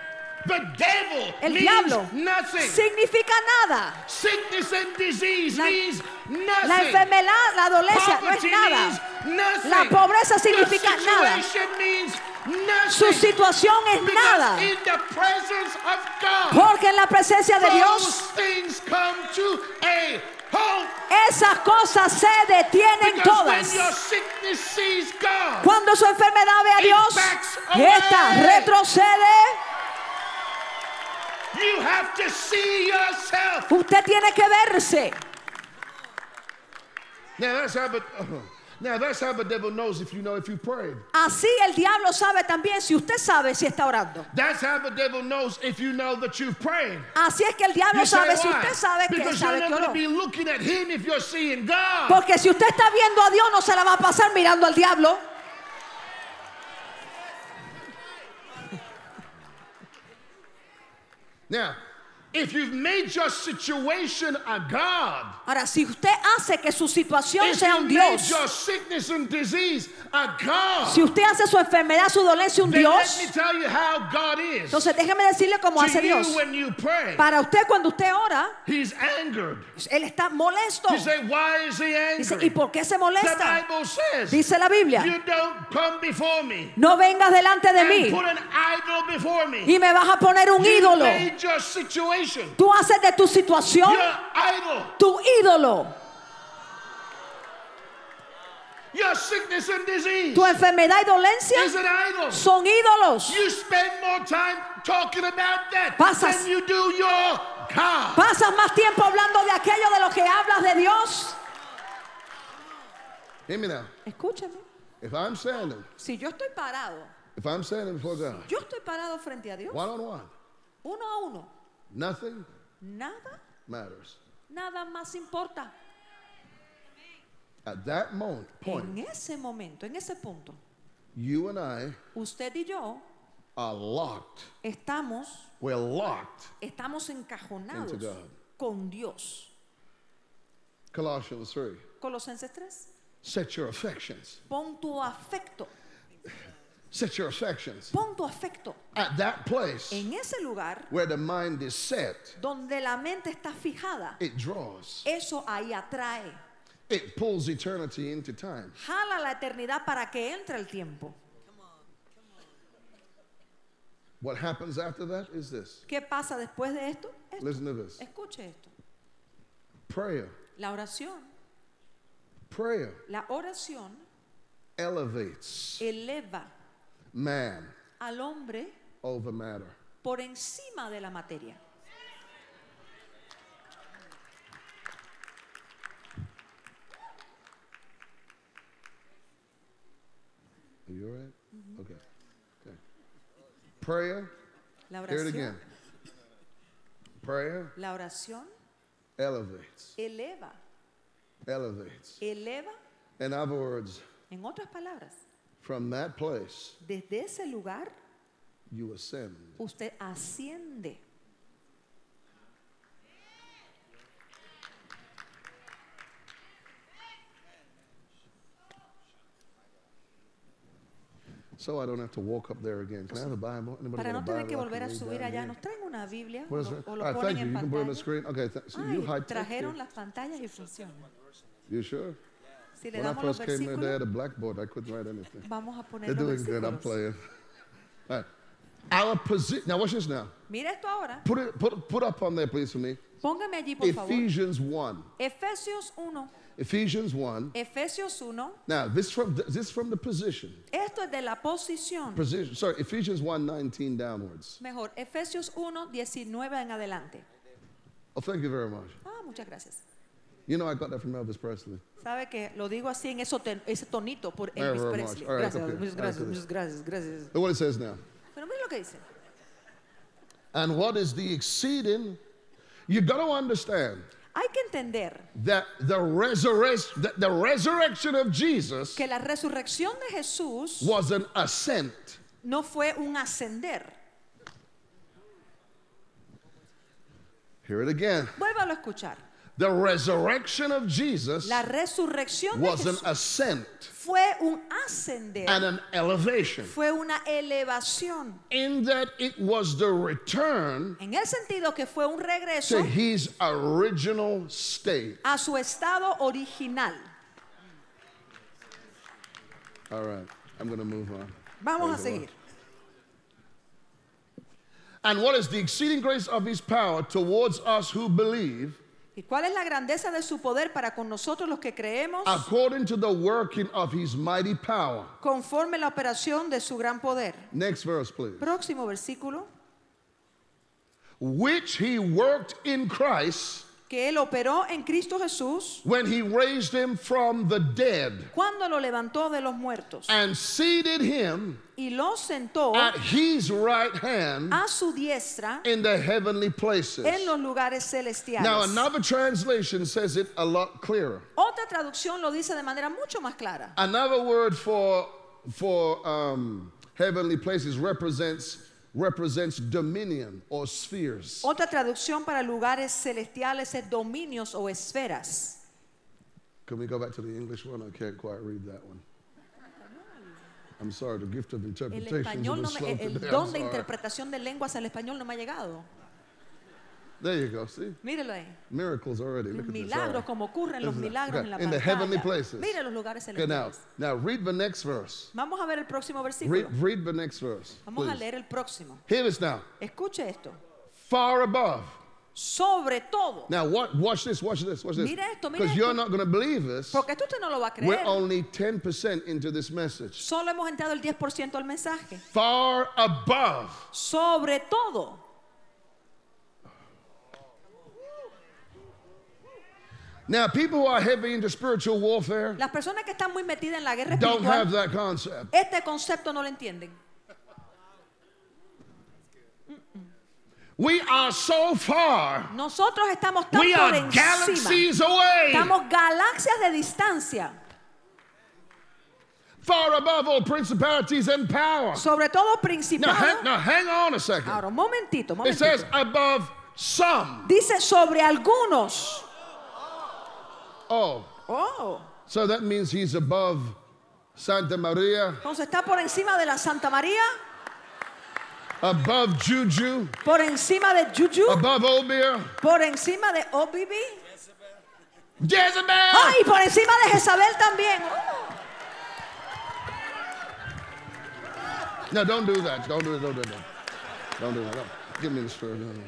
The devil El means diablo nothing. significa nada. Sickness and disease La- means nothing. La enfermedad, la dolencia no es Poverty nada. means nothing. La pobreza significa Your nada. situation means nothing. Su situación es Because nada. in the presence of God, Porque en la presencia de those Dios, things come to a halt. esas cosas se detienen Because todas. when your sickness sees God, Cuando su enfermedad ve a It Dios, backs away. esta retrocede. you have to see yourself. Usted tiene que verse. Now that's how the devil knows if you prayed. Así el diablo sabe también si usted sabe si está orando. That's how the devil knows if you know that you've prayed. Así es que el diablo You say sabe si why? usted sabe que Because sabe you're que not going oró. to be looking at him if you're seeing God. Porque si usted está viendo a Dios, no se la va a pasar mirando al diablo. Now, if you've made your situation a God, Ahora, si usted hace que su situación if sea you un made Dios, your sickness and disease a God, si usted hace su enfermedad, su dolencia un then let Dios, me tell you how God is. entonces déjeme decirle cómo hace To you Dios. when you pray, Para usted cuando usted ora, He's angered. Él está molesto. You say, why is He Dice, angry? ¿y por qué se The molesta? Bible says, Dice la Biblia, you don't come before me no vengas delante de and mí put an idol before me. y me vas a poner un You ídolo. made your situation Tú haces de tu situación your idol. tu ídolo. Your sickness and disease Tu enfermedad y dolencia is an idol. son ídolos. You spend more time talking about that Pasas- than you do your God. Pasas más tiempo hablando de aquello de lo que hablas de Dios. Hear me now. Escúchame. If I'm standing before God, yo estoy parado frente a Dios, one on one, uno a uno. nothing Nada, matters. nada más importa. At that point, En ese momento, en ese punto, you and I usted y yo are locked. estamos encajonados Into God. con Dios. Colossians 3. Colosenses 3. Set your affections. Pon tu afecto. Set your affections Pon tu afecto at that place en ese lugar where the mind is set. donde la mente está fijada. It draws. Eso ahí atrae. It pulls eternity into time. Jala la eternidad para que entre el tiempo. What happens after that is this. ¿Qué pasa después de esto? Listen to this. Escuche esto. Prayer. La oración. Prayer La oración elevates eleva man al hombre over matter. por encima de la materia. Are you all right? Okay. Prayer, La hear it again. oración, Prayer la oración elevates. eleva. Eleva, In other words, en otras palabras, from that place, desde ese lugar you ascend. usted asciende. So I don't have to walk up there again. Can I have a Bible? Anybody Para got a no tener que Bible I volver a can read subir down allá, here? nos traen una Biblia What is o it? lo All right, ponen thank you. en You can put it on the pantalla. screen. Okay, so you Ay, high tech. trajeron las pantallas y funcionan. You sure? Si le When I damos los first came here, they had versículos, a blackboard. I couldn't write anything. vamos a poner They're los doing good. I'm versículos. playing. All right. Our position. Now watch this. Now Mira esto ahora. put up on there, please, for me. Póngame allí, por favor. Ephesians 1. Efesios 1. Ephesians 1. Efesios 1. Now this from the position. Esto es de la posición. Position. Sorry, Ephesians 1:19 downwards. Mejor, Efesios 1, 19 en adelante. Oh, thank you very much. Ah, muchas gracias. You know I got that from Elvis Presley. Sabe que lo digo así en ese tonito por Very, Elvis very Presley. much. All right, Gracias, okay. muchas gracias, muchas gracias, gracias. Look what it says now. Pero mira lo que dice. And what is the exceeding? You got to understand. Hay que entender that the resurrection of Jesus que la resurrección de Jesús was an ascent. no fue un ascender. Hear it again. Vuélvalo a escuchar. The resurrection of Jesus La resurrección de was an Jesús ascent fue un ascender, and an elevation, fue una elevación, in that it was the return en el sentido que fue un to regreso his original state. a su estado original. All right, I'm going to move on. Vamos a Praise the Lord. seguir. And what is the exceeding grace of his power towards us who believe, ¿Y cuál es la grandeza de su poder para con nosotros los que creemos according to the working of his mighty power? conforme la operación de su gran poder? Next verse, please. Próximo versículo. Which he worked in Christ Que Él operó en Cristo Jesús when he raised him from the dead cuando lo levantó de los muertos and seated him y lo sentó at his right hand a su diestra in the heavenly places. en los lugares celestiales. Now, another translation says it a lot clearer. Otra traducción lo dice de manera mucho más clara. Another word for heavenly places represents dominion or spheres. Otra traducción para lugares celestiales es dominios o esferas. Can we go back to the English one? I can't quite read that one. I'm sorry, the gift of El interpretation is a español bit no slow me, el today. I'm don de sorry. interpretación de lenguas al español no me ha llegado. There you go, see? Mírelo ahí. Miracles already. Look at this. All Milagros right. como ocurren los Listen, milagros okay, en la in the heavenly pantalla. places. Mire los lugares Okay, celestiales. now read the next verse. Vamos a ver el próximo Read, versículo. read the next verse. Vamos a Please. leer el próximo. Hear this now. Escuche esto. Far above. Sobre todo. Now watch this. Mire esto, mire Because you're esto. not going to believe this. Porque esto usted no lo va a We're creer. only 10% into this message. Solo hemos entrado el 10% al mensaje. Far above. Sobre todo. Now, people who are heavy into spiritual warfare Las personas que están muy metidas en la guerra don't have espiritual, that concept. este concepto no lo entienden. We are so far. Nosotros estamos tan We por are encima. galaxies away. Estamos galaxias de distancia. Far above all principalities and power. Sobre todo Now, principado. now hang on a second. Ahora, un momentito, It says momentito. above some. Dice sobre algunos. Oh, Oh. so that means he's above Santa Maria, Entonces está por encima de la Santa María, above Juju, por encima de Juju, above Obia, por encima de OBB. Jezebel. ¡Ay! Por encima de Jezabel también. No, don't do that. Don't do it. Don't do that. Don't do that. Don't. Give me the spirit. No, no.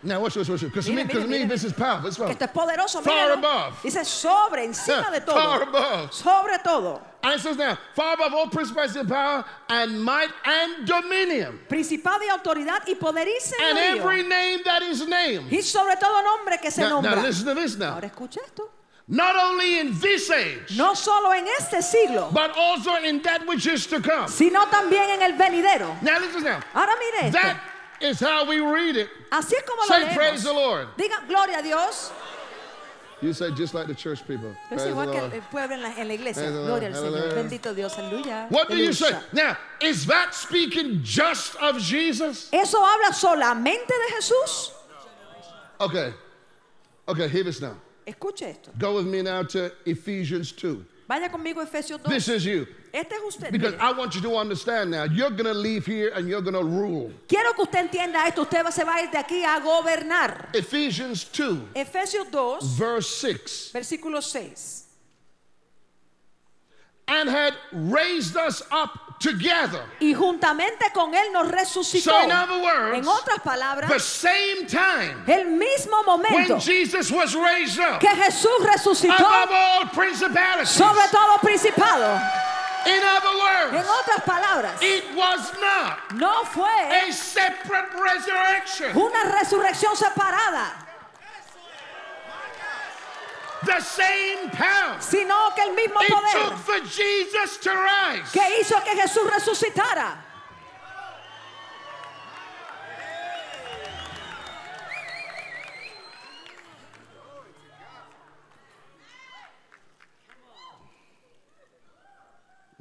Now, watch this. Because to Mire, me, mire. this is powerful. It's Que esto es poderoso. Far míralo. above. Dice sobre, encima de Far todo. above. Sobre todo. And it says now, far above all principalities and power and might and dominion. Principado y autoridad y poder y And señorío. every name that is named. Y sobre todo nombre que se Now nombra. listen to this now. Ahora escucha esto. Not only in this age, No solo en este siglo, but also in that which is to come. sino también en el venidero. Now listen now. Ahora mire esto. That is how we read it. Así es como lo Say praise the leemos. Lord. Diga gloria a Dios. You say just like the church people. Es Praise the igual que Lord. el pueblo en la iglesia. Praise the Lord. Gloria al Señor. Hallelujah. Bendito Dios. Aleluya. What do you say? Aleluya. Now, is that speaking just of Jesus? ¿Eso habla solamente de Jesús? Okay. Okay, hear this now. Escuche esto. Go with me now to Ephesians 2. Vaya conmigo a Efesios 2. This is you. Este es usted. Because mire. I want you to understand now. You're going to leave here and you're going to rule. Quiero que usted entienda esto. Usted se va a ir de aquí a gobernar. Ephesians 2, Efesios 2, verse 6. versículo 6. And had raised us up together. Y juntamente con él nos resucitó. So in other words, En otras the palabras, same time el mismo momento when Jesus was raised up que Jesús resucitó above all principalities. sobre todo principado. In other En words, otras palabras, it was not no fue a separate resurrection. una resurrección separada, The same power sino que el mismo it took poder for Jesus to rise que hizo que Jesús resucitara.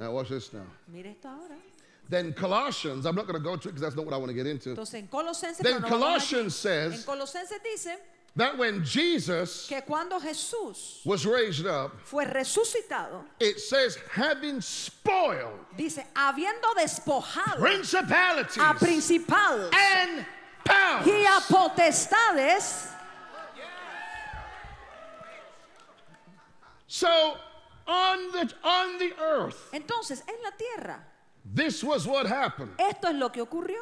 Now watch this now. Mire esto ahora. Then Colossians, I'm not going to go to it because that's not what I want to get into. Entonces en Colosenses, Then pero no vamos allí. Colossians says En Colosenses dice that when Jesus que cuando Jesús was raised up, fue resucitado, it says having spoiled dice, habiendo despojado principalities a principados and powers. y a potestades. So on the earth, Entonces, en la tierra, this was what happened. esto es lo que ocurrió.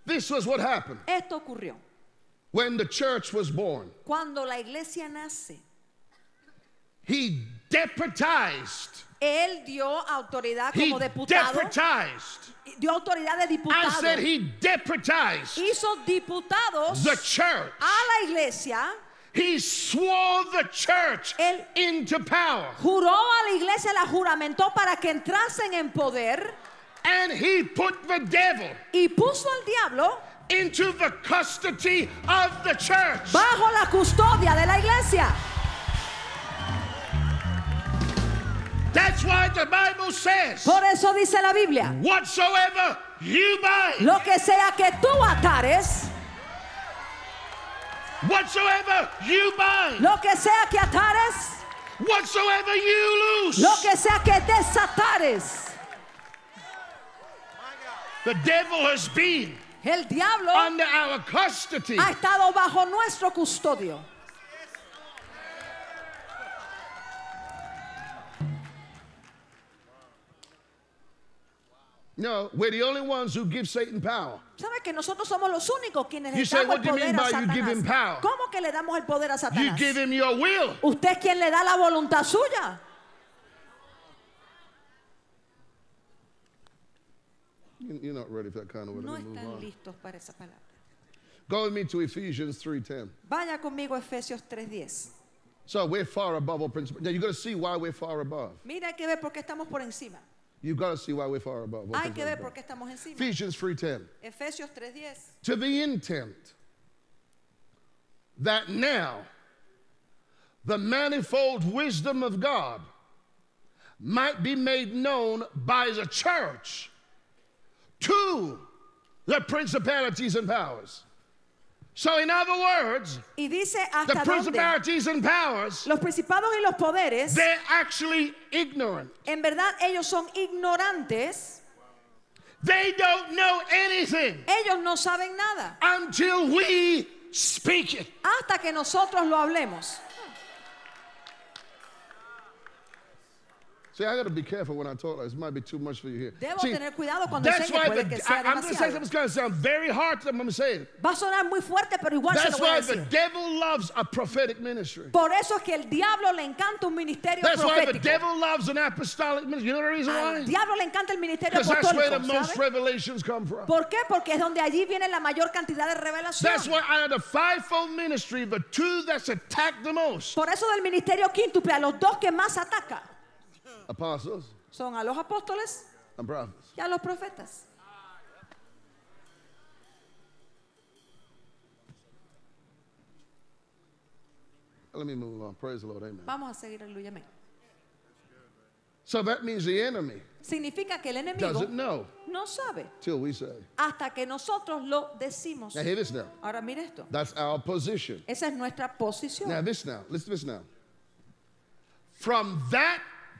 This was what happened Esto ocurrió when the church was born. cuando la iglesia nace. He deputized. Él dio autoridad He como diputado. deputized. Dio autoridad de I diputado. said he deputized Hizo diputados the church. a la iglesia. He swore the church Él into power. juró a la iglesia, la juramentó para que entrasen en poder And he put the devil y puso al diablo into the custody of the church. bajo la custodia de la iglesia. That's why the Bible says, Por eso dice la Biblia, whatsoever you bind, lo que sea que tú atares, whatsoever you bind, lo que sea que atares, whatsoever you loose, lo que sea que desatares. the devil has been El diablo under our custody. ha estado bajo nuestro custodio. No, we're the only ones who give Satan power. ¿Sabe que nosotros somos los únicos quienes You le say, damos what el do you poder mean a by you give him power? Satanás? ¿Cómo que le damos el poder a You Satanás? give him your will. Usted es quien le da la voluntad suya. You're not ready for that kind of word. No Let me move están on. listos para esa palabra. Go with me to Ephesians 3:10. Vaya conmigo a Efesios 3:10. So we're far above all principles. Now you got to see why we're far above. Mira, hay que ver por qué estamos por encima. You've got to see why we're far above. all Hay que ver principles. por qué estamos encima. Ephesians 3:10. Efesios 3:10. To the intent that now the manifold wisdom of God might be made known by the church to the principalities and powers. So in other words, Y dice the hasta dónde principalities and powers, los principados y los poderes, they're actually ignorant. en verdad ellos son ignorantes. They don't know anything Ellos no saben nada until we speak it. hasta que nosotros lo hablemos. See, I got to be careful when I talk like this. It might be too much for you here. Debo See, tener cuidado cuando that's enseñe, why puede que sea I'm going to say demasiado. something that's going to sound very hard to them. I'm going to say it. Va a sonar muy fuerte, pero igual se That's lo voy a why the decir. devil loves a prophetic ministry. Por eso es que el diablo le encanta un ministerio That's why the profético. devil loves an apostolic ministry. You know the reason Al why? diablo le encanta el ministerio Because that's where the apostólico, most ¿sabe? revelations come from. ¿Por qué? Porque es donde allí viene la mayor cantidad de revelación. That's why out of the fivefold ministry, the two that's attacked the most, Por eso del ministerio quíntuple, a los dos que más ataca apostles son a los apóstoles and prophets. y a los profetas. Let me move on. Praise the Lord. Amen. Vamos a seguir, aleluya, amén. So that means the enemy Significa que el enemigo doesn't know no sabe till we say. hasta que nosotros lo decimos. Now hear this now. Ahora mire esto. That's our position. Esa es nuestra posición. Now this now. Listen to this now. From that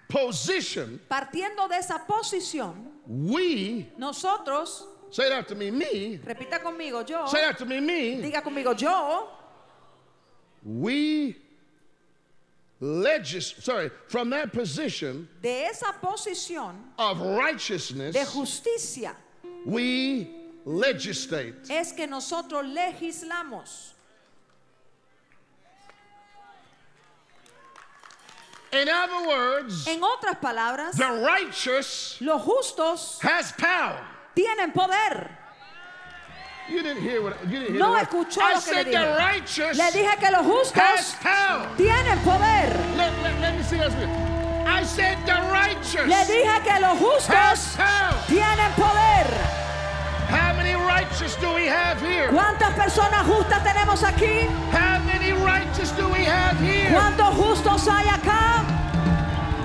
position, Partiendo de esa posición, we, nosotros, say it after me, me, repita conmigo, yo, say it after me, me, diga conmigo, yo, we from that position de esa posición of righteousness, de justicia, we legislate. es que nosotros legislamos. In other words, En otras palabras, the righteous los justos has power. tienen poder. You didn't hear what you didn't hear. No the word. escuchó I lo que le said the dije. righteous Le dije que los has justos power. tienen poder. Let me see this. I said the righteous Le dije que los has justos power. tienen poder. How many righteous do we have here? ¿Cuántas personas justas tenemos aquí? How many righteous do we have here? ¿Cuántos justos hay acá?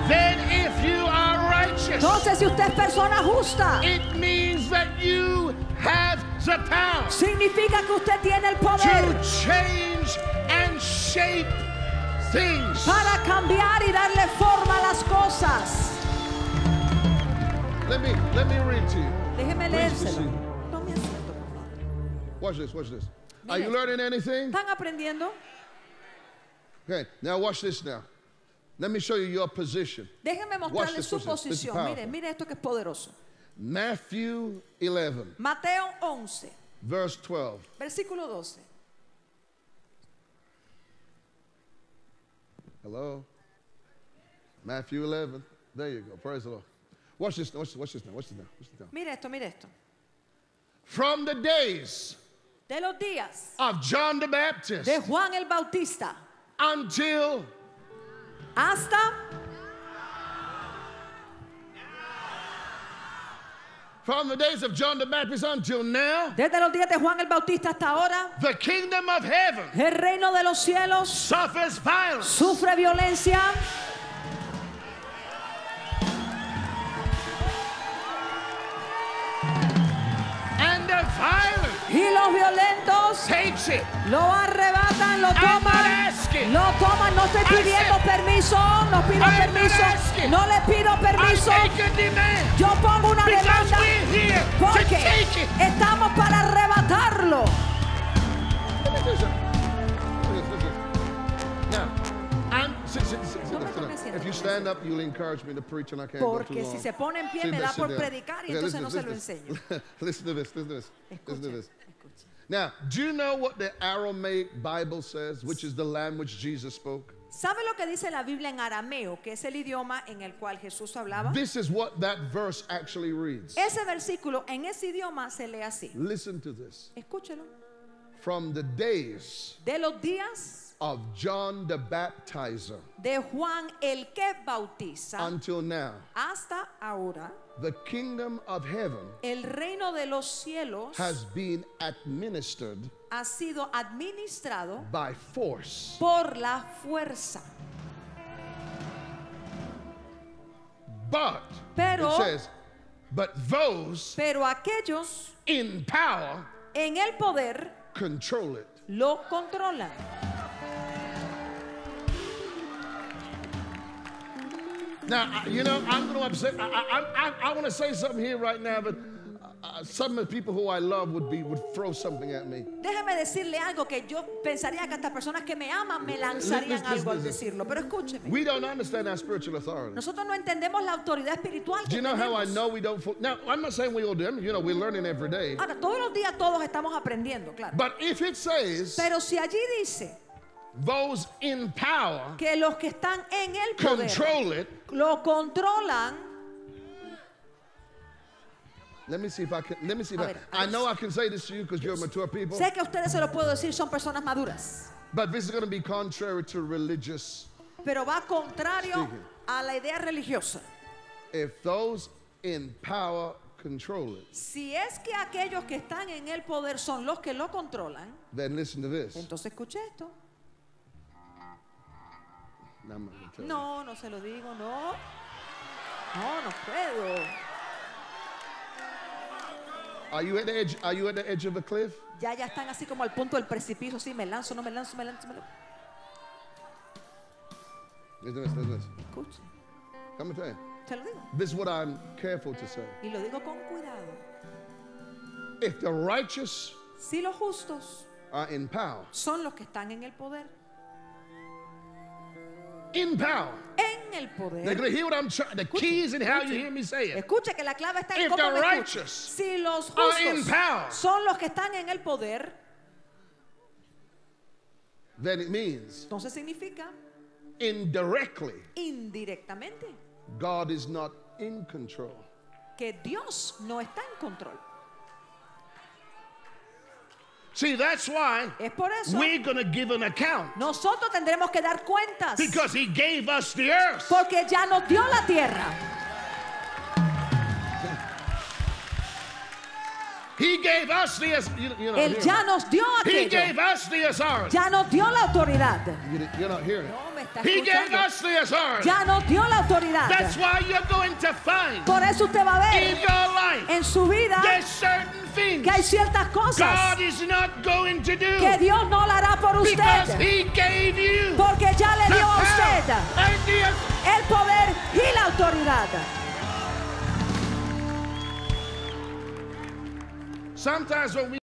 then if you are righteous, Entonces, si usted es persona justa, it means that you have the power significa que usted tiene el to poder change and shape things. para cambiar y darle forma a las cosas. Let me read to you. Déjeme Please be leérselo. seated. Tome asiento, por favor. Watch this, watch this. Are you Mire. learning anything? ¿Están aprendiendo? Okay, now watch this now. Let me show you your position. Déjenme Watch mostrarle this, su watch this. This is posición. powerful. Mire, mire esto que es poderoso. Matthew 11, Mateo 11, verse 12. versículo 12. Hello? Matthew 11. There you go. Praise the Lord. Watch this, watch this now, watch this now. Watch this now. Mire esto, mire esto. From the days De los días of John the Baptist de Juan el Bautista until hasta from the days of John the Baptist until now, desde los días de Juan el Bautista hasta ahora, the kingdom of heaven el reino de los cielos suffers violence, sufre violencia and the violent y los violentos takes it. lo arrebatan, lo I'm not toman. asking. Lo toman, no estoy pidiendo permiso, no pido I'm not permiso, asking. no le pido I permiso. make a demand Yo pongo una because demanda we're here to porque take it. estamos para arrebatarlo. Let me do something. Listen. Now, sit No me down. tome asiento, If you tome stand up, you'll encourage me to preach, and I can't go too Porque long. si se pone en pie Sit me down, da sit por down. predicar y Okay, entonces no se lo listen. enseño. Listen to this. Listen to this. Listen to Escuchen, this. escuchen. Now, do you know what the Aramaic Bible says, which is the language Jesus spoke? ¿Sabe lo que dice la Biblia en arameo, que es el idioma en el cual Jesús hablaba? This is what that verse actually reads. Ese versículo en ese idioma se lee así. Listen to this. Escúchelo. From the days De los días of John the Baptizer de Juan el que bautiza until now, hasta ahora, the kingdom of heaven el reino de los cielos has been administered ha sido administrado by force. por la fuerza. But, Pero- it says, but those Pero aquellos in power en el poder control it. lo controlan. Now, you know, I'm going to upset. I want to say something here right now, but some of the people who I love would throw something at me. Déjeme decirle algo que yo pensaría que estas personas que me aman me lanzarían algo al decirlo, pero escúcheme. We don't understand our spiritual authority. Nosotros no entendemos la autoridad espiritual Do que you know how I tenemos. know we don't? Now, I'm not saying we all do. I mean, you know, we're learning every day. Ahora, todos los días todos estamos aprendiendo, claro. But if it says Pero si allí dice those in power que los que están en el poder control it, lo controlan, let me see if I can. Let me see if A I. ver, I know I can say this to you because you're mature people. sé que a ustedes se lo puedo decir, son personas maduras, But this is going to be contrary to religious. pero va contrario Speaking. a la idea religiosa. If those in power control it, Si es que aquellos que están en el poder son los que lo controlan, then listen to this. entonces escuche esto. Now I'm not gonna tell you. No, no se lo digo, no. No, no puedo. Are you at the edge? Are you at the edge of the cliff? Ya están así como al punto del precipicio, sí, me lanzo, no me lanzo, me lanzo, me lanzo. Listen to this. Listen to this. Escuche, Come and tell you. se lo digo. This is what I'm careful to say. Y lo digo con cuidado. If the righteous Si los justos are in power, son los que están en el poder, in power. en el They're poder. going to hear what I'm trying. The key is in how you hear me say it. Escuche que la clave está en If cómo the me escucha. righteous Si los are in justos power, son los que están en el poder, then it means entonces significa indirectly indirectamente God is not in control. que Dios no está en control. See, that's why Es por eso we're going to give an account nosotros tendremos que dar cuentas, because He gave us the earth. porque ya nos dio la tierra. He gave us the Él ya nos dio He aquello, gave us the authority. ya nos dio la autoridad. You're not hearing it. No me está está He gave escuchando. us the authority. Ya nos dio la autoridad. That's why you're going to find Por eso usted va a in ver your life en su vida there's certain things que hay ciertas cosas God is not going to do que Dios no la hará por because usted. He gave you Porque ya le the dio a power usted and the authority. el poder y la autoridad. Sometimes when we